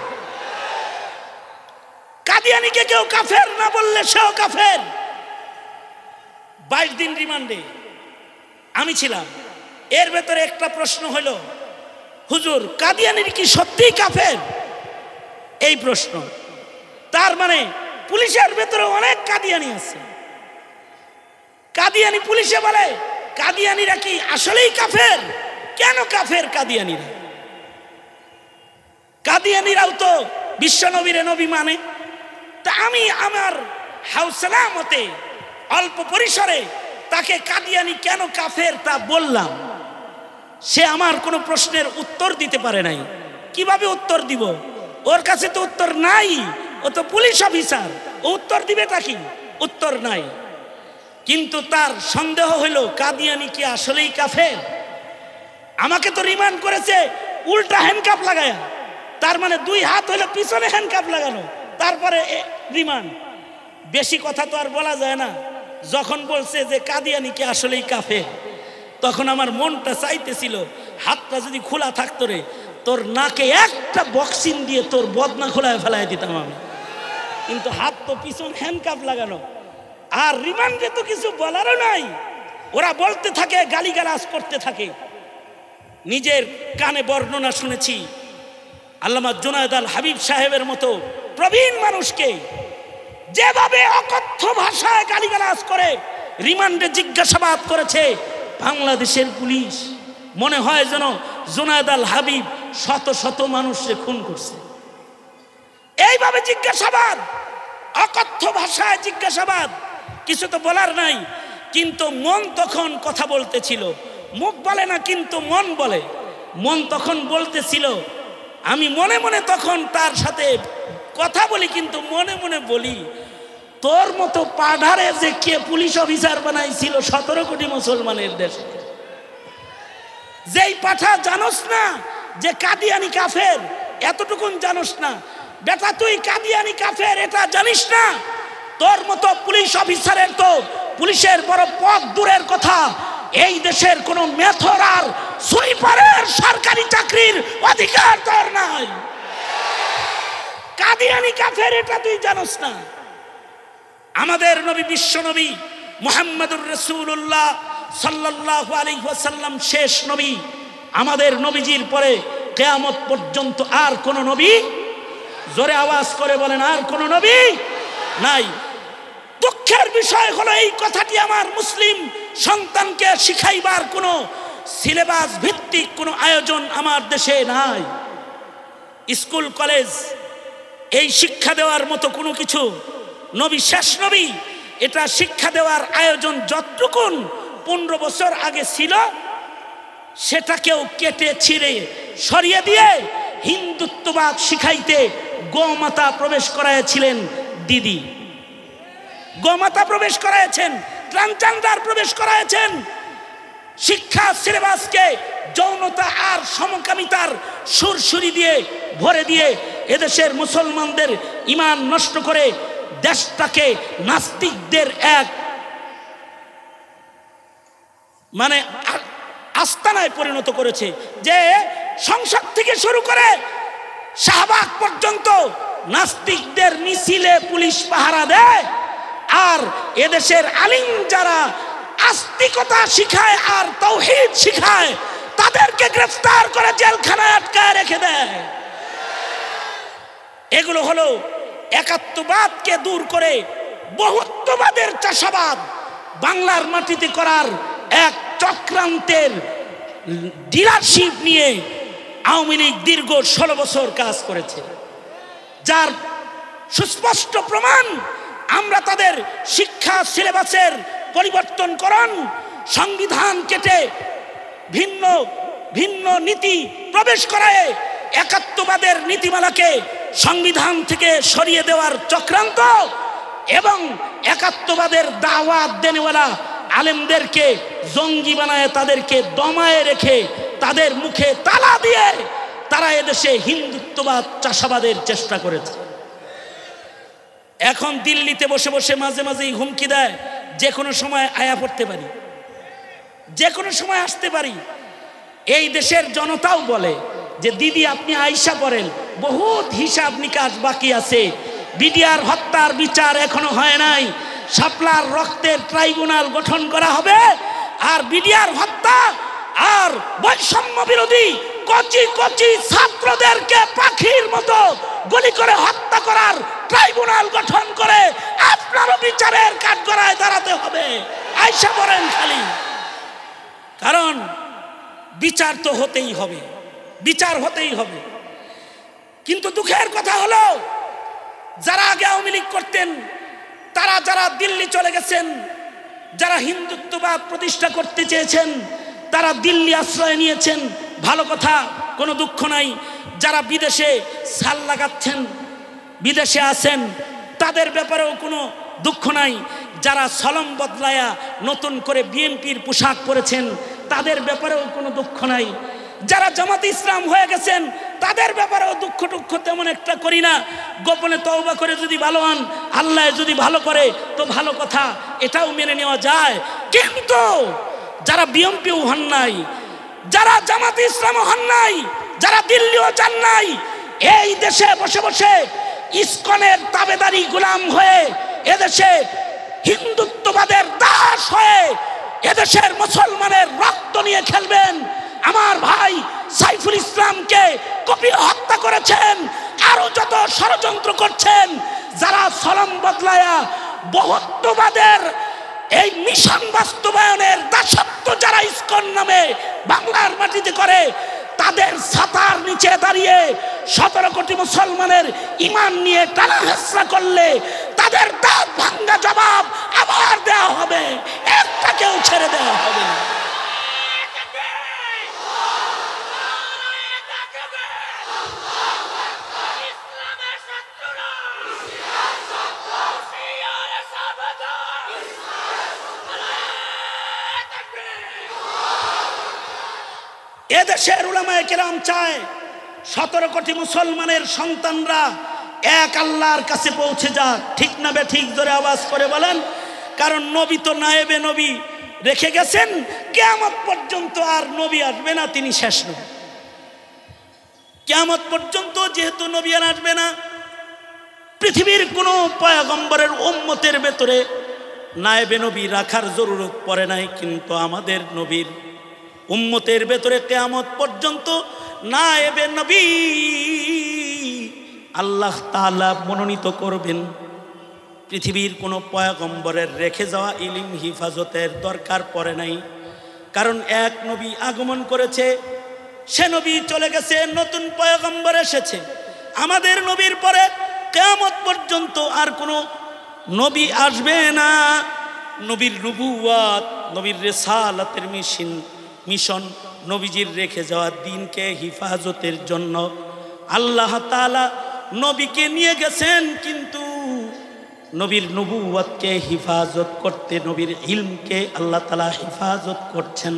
Speaker 1: কাদিয়ানীকে কেউ কাফের না বললে সেও কাফের। 22 দিন রিমান্ডে আমি ছিলাম। এর ভেতরে একটা প্রশ্ন হলো, হুজুর কাদিয়ানীর কি সত্যি কাফের? এই প্রশ্ন। তার মানে পুলিশের ভেতরে অনেক কাদিয়ানী আছে। কাদিয়ানী পুলিশে বলে কাদিয়ানীরা কি আসলেই কাফের? কেন কাফের কাদিয়ানীরা? কাদিয়ানীরাও তো বিশ্বনবীর নবী মানে। তা আমি আমার হাউসলা মতে অল্প পরিসরে তাকে কাদিয়ানী কেন কাফের তা বললাম। সে আমার কোনো প্রশ্নের উত্তর দিতে পারে নাই। কিভাবে উত্তর দিব? ওর কাছে তো উত্তর নাই, ও তো পুলিশ অফিসার, ও উত্তর দিবেটা কি? উত্তর নাই। কিন্তু তার সন্দেহ হইল কাদিয়ানী কি আসলেই কাফের। আমাকে তো রিমান্ড করেছে উল্টা হ্যান্ডকাপ লাগায়া, তার মানে 2 হাত হইলো পিছনে হ্যান্ডকাপ লাগানো, তারপরে রিমান্ড। বেশি কথা তো আর বলা যায় না। যখন বলছে যে কাদিয়ানী কি আসলেই কাফের, তখন আমার মনটা চাইতেছিল হাতটা যদি খোলা থাকতো রে, তোর নাকে একটা বক্সিং দিয়ে তোর বদনা খোলায় ফেলায় দিতাম আমি। কিন্তু হাত তো পিছন হ্যান্ডকাপ লাগানো, আর রিমান্ডে তো কিছু বলারও নাই। ওরা বলতে থাকে, গালিগালাজ করতে থাকে। নিজের কানে বর্ণনা শুনেছি আল্লামা জুনায়েদ আল হাবিব সাহেবের মতো প্রবীণ মানুষকে যেভাবে অকথ্য ভাষায় গালিগালাজ করে রিমান্ডে জিজ্ঞাসাবাদ করেছে বাংলাদেশের পুলিশ। মনে হয় যেন জুনায়েদ আল হাবিব শত শত মানুষকে খুন করছে। এইভাবে জিজ্ঞাসাবাদ, অকথ্য ভাষায় জিজ্ঞাসাবাদ, কিছু তো বলার নাই। কিন্তু মন তখন কথা বলতেছিল। মুখ বলে না, কিন্তু মন বলে। মন তখন বলতেছিল, আমি মনে মনে তখন তার সাথে কথা বলি, কিন্তু মনে মনে বলি তোর মতো পাঢারে যে কে পুলিশ অফিসার বানাইছিল 17 কোটি মুসলমানের দেশে, যেই পাঠা জানোস না যে কাদিয়ানী কাফের, এতটুকুন জানোস না বেটা, তুই কাদিয়ানী কাফের এটা জানিস না। তোর মতো পুলিশ অফিসারের তো পুলিশের বড় পদ দূরের কথা, এই দেশের কোন মেথর আর সুইপারের সরকারি চাকরির অধিকার তোর নাই। কাদিয়ানী কাফের এটা তুই জানোস না। আমাদের নবী, বিশ্ব নবী মুহাম্মদুর রাসূলুল্লাহ সাল্লাল্লাহু আলাইহি ওয়াসাল্লাম শেষ নবী। আমাদের নবীজির পরে কিয়ামত পর্যন্ত আর কোন নবী, জোরে আওয়াজ করে বলেন, আর কোন নবী নাই। দুঃখের বিষয় হলো এই কথাটি আমার মুসলিম সন্তানকে শিখাইবার কোনো সিলেবাস ভিত্তিক কোনো আয়োজন আমার দেশে নাই। স্কুল কলেজ এই শিক্ষা দেওয়ার মতো কোনো কিছু, নবী শেষ নবী, এটা শিক্ষা দেওয়ার আয়োজন যতটুকুন 15 বছর আগে ছিল সেটাকেও কেটে ছিঁড়ে সরিয়ে দিয়ে হিন্দুত্ববাদ শিখাইতে গোমাতা প্রবেশ করাইছিলেন দিদি, গোমাতা প্রবেশ করাইছেন, ট্রান্সজেন্ডার প্রবেশ করাইছেন। শিক্ষা সিলেবাসকে যৌনতা আর সমকামিতার সুরসুরি দিয়ে ভরে দিয়ে এদেশের মুসলমানদের ঈমান নষ্ট করে দেশটাকে নাস্তিকদের এক মানে আস্তানায় পরিণত করেছে। যে সংসদ থেকে শুরু করে শাহবাগ পর্যন্ত নাস্তিকদের মিছিলে পুলিশ পাহারা দেয়, আর এদেশের আলিম যারা আস্তিকতা শিখায় আর তাওহীদ শিখায় তাদেরকে গ্রেফতার করে জেলখানায় আটকায় রেখে দেয়। এগুলো হলো একাত্মবাদকে দূর করে বহুত্ববাদের চাষাবাদ বাংলার মাটিতে করার এক চক্রান্তের ডিলারশিপ নিয়ে আওয়ামী লীগ দীর্ঘ 16 বছর কাজ করেছে, যার সুস্পষ্ট প্রমাণ আমরা তাদের শিক্ষা সিলেবাসের পরিবর্তন করণ, সংবিধান কেটে ভিন্ন ভিন্ন নীতি প্রবেশ করায় একাত্মবাদের নীতিমালাকে সংবিধান থেকে সরিয়ে দেওয়ার চক্রান্ত এবং একাত্মবাদের দাওয়াত দেনেওয়ালা আলেমদেরকে জঙ্গি বানায় তাদেরকে দমায়ে রেখে তাদের মুখে তালা দিয়ে তারা এদেশে হিন্দুত্ববাদ চাষাবাদের চেষ্টা করেছে। এখন দিল্লিতে বসে বসে মাঝে মাঝেই হুমকি দেয় যে কোনো সময় আয়া পড়তে পারি, যে কোনো সময় আসতে পারি। এই দেশের জনতাও বলে যে দিদি আপনি আইসা পড়েন, বহুত হিসাব নিকাশ বাকি আছে, বিডিআর হত্যার বিচার এখনো হয় নাই, শাপলার রক্তের ট্রাইব্যুনাল গঠন করা হবে, আর বিডিআর হত্যা আর বৈষম্য বিরোধী কচি কচি ছাত্রদেরকে পাখির মতো গুলি করে হত্যা করার ট্রাইব্যুনাল গঠন করে আপনারও বিচারের কাঠগড়ায় দাঁড়াতে হবে। আইসা পড়েন খালি, কারণ বিচার তো হতেই হবে, বিচার হতেই হবে। কিন্তু দুঃখের কথা হলো যারা আগে আওয়ামী লীগ করতেন তারা যারা দিল্লি চলে গেছেন, যারা হিন্দুত্ববাদ প্রতিষ্ঠা করতে চেয়েছেন তারা দিল্লি আশ্রয় নিয়েছেন, ভালো কথা, কোনো দুঃখ নাই। যারা বিদেশে সাল লাগাচ্ছেন, বিদেশে আছেন, তাদের ব্যাপারেও কোনো দুঃখ নাই। যারা সলম বদলায়া নতুন করে বিএনপির পোশাক পরেছেন তাদের ব্যাপারেও কোনো দুঃখ নাই। যারা জামাত ইসলাম হয়ে গেছেন তাদের ব্যাপারেও দুঃখ টুক্ষ তেমন একটা করি না। গোপনে তওবা করে যদি ভালো হন, আল্লাহ যদি ভালো করে তো ভালো কথা, এটাও মেনে নেওয়া যায়। কিন্তু যারা বিএনপিও হন নাই, যারা জামাত ইসলামও হন নাই, যারা দিল্লিও যান নাই, এই দেশে বসে বসে ইসকনের তাবেদারি গোলাম হয়ে এদেশে হিন্দুত্ববাদের দাস হয়ে এদেশের মুসলমানের রক্ত নিয়ে খেলবেন। আমার ভাই সাইফুল ইসলামকে কপিল হত্যা করেছেন, আরো যত ষড়যন্ত্র করছেন, যারা সলম বদলায়া বহুত্ববাদের এই মিশন বাস্তবায়নের দাসত্ব যারা ইসকন নামে বাংলার মাটিতে করে, তাদের ছাতার নিচে দাঁড়িয়ে 17 কোটি মুসলমানের ঈমান নিয়ে টানা হেসরা করলে তাদের দাঁত ভাঙ্গা জবাব আবার দেওয়া হবে, একটাকেও ছেড়ে দেওয়া হবে না। এদেশের উলামায়ে কেরাম চায় 17 কোটি মুসলমানের সন্তানরা এক আল্লাহর কাছে পৌঁছে যাক। ঠিক না বে ঠিক? জোরে আওয়াজ করে বলেন। কারণ নবী তো নায়েবে নবী রেখে গেছেন, কিয়ামত পর্যন্ত আর নবী আসবে না, তিনি শেষ নবী। কিয়ামত পর্যন্ত যেহেতু নবী আর আসবে না, পৃথিবীর কোনো পয়গম্বরের উম্মতের ভেতরে নায়েবে নবী রাখার জরুরত পড়ে নাই। কিন্তু আমাদের নবীর উম্মতের ভেতরে কিয়ামত পর্যন্ত নায়েবে নবী আল্লাহ তাআলা মনোনীত করবেন। পৃথিবীর কোনো পয়গম্বরের রেখে যাওয়া ইলম হিফাজতের দরকার পড়ে নাই, কারণ এক নবী আগমন করেছে, সে নবী চলে গেছে, নতুন পয়গম্বর এসেছে। আমাদের নবীর পরে কিয়ামত পর্যন্ত আর কোনো নবী আসবে না। নবীর নবুওয়াত, নবীর রিসালাতের মিশন, নবীজির রেখে যাওয়া দিনকে হিফাজতের জন্য আল্লাহ তাআলা নবীকে নিয়ে গেছেন, কিন্তু নবীর নবুওয়াতকে হিফাজত করতে, নবীর ইলমকে আল্লাহ তাআলা হিফাজত করছেন।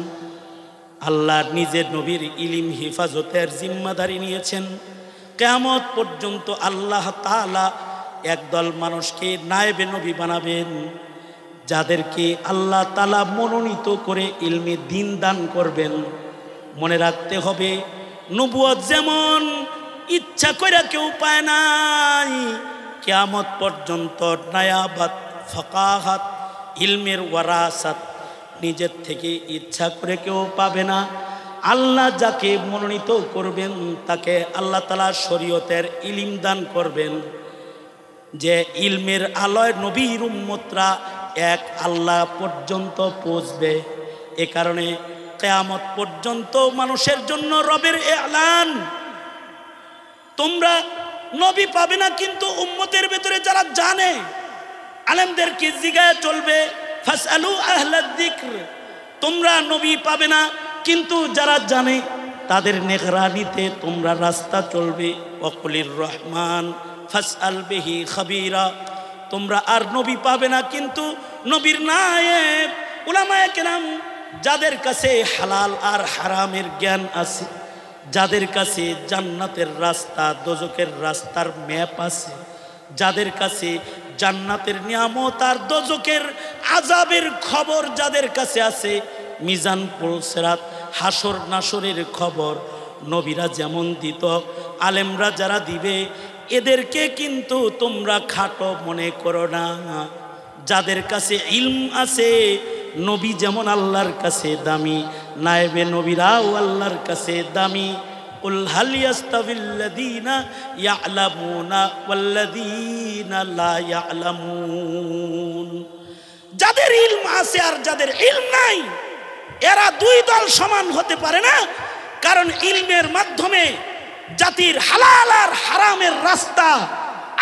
Speaker 1: আল্লাহ নিজের নবীর ইলিম হেফাজতের জিম্মাদারি নিয়েছেন। কিয়ামত পর্যন্ত আল্লাহ তাআলা একদল মানুষকে নায়েবে নবী বানাবেন, যাদেরকে আল্লাহ তাআলা মনোনীত করে ইলমে দ্বীন দান করবেন। মনে রাখতে হবে, নবুয়ত যেমন ইচ্ছা করে কেউ পায় নাই, কিয়ামত পর্যন্ত নায়াবাত, ফাকাহাত, ইলমের ওয়ারাসাত নিজের থেকে ইচ্ছা করে কেউ পাবে না। আল্লাহ যাকে মনোনীত করবেন তাকে আল্লাহ তাআলা শরীয়তের ইলম দান করবেন, যে ইলমের আলোয় নবীর উম্মতরা এক আল্লাহ পর্যন্ত পৌঁছবে। এ কারণে কিয়ামত পর্যন্ত মানুষের জন্য রবের এলান, তোমরা নবী পাবে না, কিন্তু উম্মতের ভেতরে যারা জানে আলেমদেরকে জিজ্ঞাসা চলবে, ফাসআলু আহলাদ যিকর, তোমরা নবী পাবে না, কিন্তু যারা জানে তাদের নিগরানিতে তোমরা রাস্তা চলবে। ওয়াকুলির রহমান ফাসআল বিহি খাবীরা, তোমরা আর নবী পাবে না, কিন্তু নবীর নায়েব উলামায়ে কেরাম, যাদের কাছে হালাল আর হারামের জ্ঞান আছে, যাদের কাছে জান্নাতের রাস্তা দোজখের রাস্তার ম্যাপ আছে, যাদের কাছে জান্নাতের নিয়ামত আর দোজখের আযাবের খবর যাদের কাছে আছে, মিজান পুলসিরাত হাসর নাসরের খবর নবীরা যেমন দিত, আলেমরা যারা দিবে, এদেরকে কিন্তু তোমরা খাটো মনে করো না। যাদের কাছে ইলম আছে, নবী যেমন আল্লাহর কাছে দামি, নায়েবে নবীরাও আল্লাহর কাছে দামি। কুল হাল ইয়াস্তাবিল্লাযীনা ইয়া'লামুনা ওয়াল্লাযীনা লা ইয়া'লামুন, যাদের ইলম আছে আর যাদের ইলম নাই, এরা দুই দল সমান হতে পারে না। কারণ ইলমের মাধ্যমে জাতির হালাল আর হারামের রাস্তা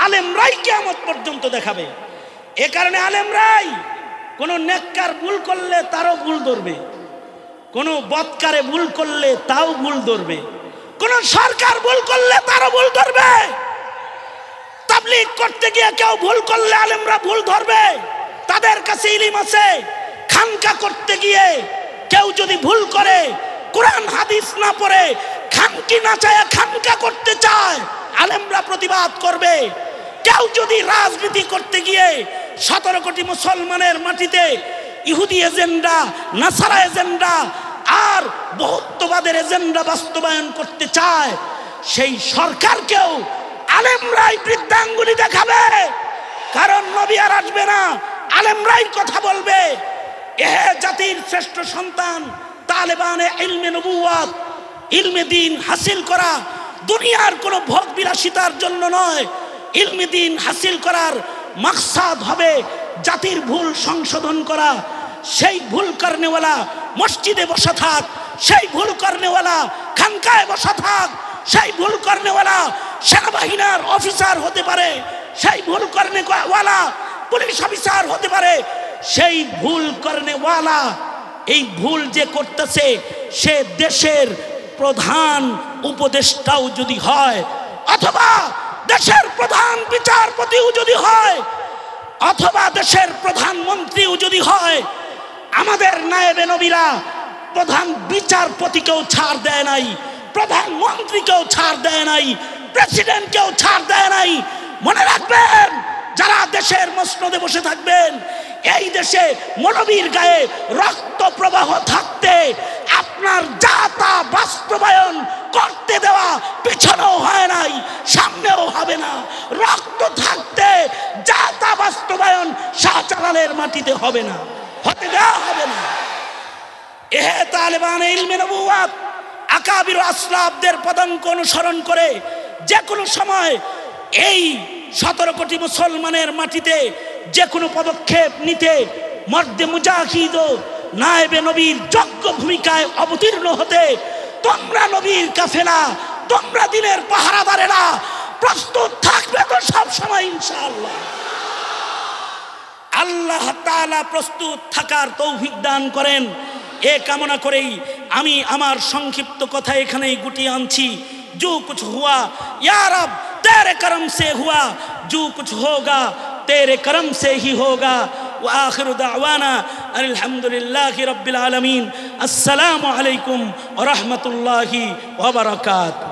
Speaker 1: আলেমরাই কিয়ামত পর্যন্ত দেখাবে। এ কারণে আলেমরাই কোনো নেককার ভুল করলে তারও ভুল ধরবে, কোনো বদকারে ভুল করলে তাও ভুল ধরবে, কোন সরকার ভুল করলে তারও ভুল ধরবে। তাবলীগ করতে গিয়ে কেউ ভুল করলে আলেমরা ভুল ধরবে, তাদের কাছে ইলম আছে। খানকা করতে গিয়ে কেউ যদি ভুল করে, কোরআন হাদিস না পড়ে খানকি না চায় খানকা করতে চায়, আলেমরা প্রতিবাদ করবে। কেউ যদি রাজনীতি করতে গিয়ে 17 কোটি মুসলমানের মাটিতে ইহুদি এজেন্ডা, নাসারা এজেন্ডা আর বহুত্ববাদের এজেন্ডা বাস্তবায়ন করতে চায়, সেই সরকারকেও আলেমরাই বৃদ্ধাঙ্গুলি দেখাবে। কারণ নবী আর আসবে না, আলেমরাই কথা বলবে। এ জাতির শ্রেষ্ঠ সন্তান তালেবানে ইলমে নবুওয়াত, ইলমে দ্বীন হাসিল করা দুনিয়ার কোনো ভোগ বিলাসিতার জন্য নয়। ইলমে দ্বীন হাসিল করার মাকসাদ হবে জাতির ভুল সংশোধন করা। সেই ভুল করনেওয়ালা মসজিদে বসা থাক, সেই ভুল করনেওয়ালা খানকায় বসা থাক, সেই ভুল করনেওয়ালা সেনাবাহিনীর অফিসার হতে পারে, সেই ভুল করনেওয়ালা পুলিশ অফিসার হতে পারে। সেই ভুল করনেওয়ালা এই ভুল যে করতেছে, সে দেশের প্রধান উপদেষ্টাও যদি হয়, অথবা দেশের প্রধান বিচারপতিও যদি হয়, অথবা দেশের প্রধানমন্ত্রীও যদি হয়, আমাদের নায়েবে নবীরা প্রধান বিচারপতিকেও ছাড় দেয় নাই, প্রধানমন্ত্রীকেও ছাড় দেয় নাই, প্রেসিডেন্টকেও ছাড় দেয় নাই। মনে রাখবেন, যারা দেশের মসনদে বসে থাকবেন, এই দেশে মৌলবীর গায়ে রক্ত প্রবাহ থাকতে আপনার যা তা বাস্তবায়ন করতে দেওয়া পিছনেও হয় নাই, সামনেও হবে না। রক্ত থাকতে যা তা বাস্তবায়ন শাহজালালের মাটিতে হবে না, হতে দেওয়া হবে না। এ তালেবানে ইলমে নবুওয়াত আকাবির আসলাফদের পদাঙ্ক অনুসরণ করে যে কোনো সময় এই 17 কোটি মুসলমানের মাটিতে যে কোনো পদক্ষেপ নিতে মর্দে মুজাহিদ ও নায়েবে নবীর যোগ্য ভূমিকায় অবতীর্ণ হতে তোমরা নবীর কাফেলা, তোমরা দিনের পাহারাদারেরা প্রস্তুত থাকবে তো সব সময় ইনশাআল্লাহ। আল্লাহ তাআলা প্রস্তুত থাকার তৌফিক দান করেন। এ কামনা করেই আমি আমার সংক্ষিপ্ত কথা এখানেই গুটিয়ে আনছি। जो कुछ हुआ या रब तेरे करम से हुआ, जो कुछ होगा तेरे करम से ही होगा। व आखिर दावाना अल्हम्दुलिल्लाहि रब्बिल आलमीन। আসসালামু আলাইকুম ওয়া রাহমাতুল্লাহি ওয়া বারাকাতুহু।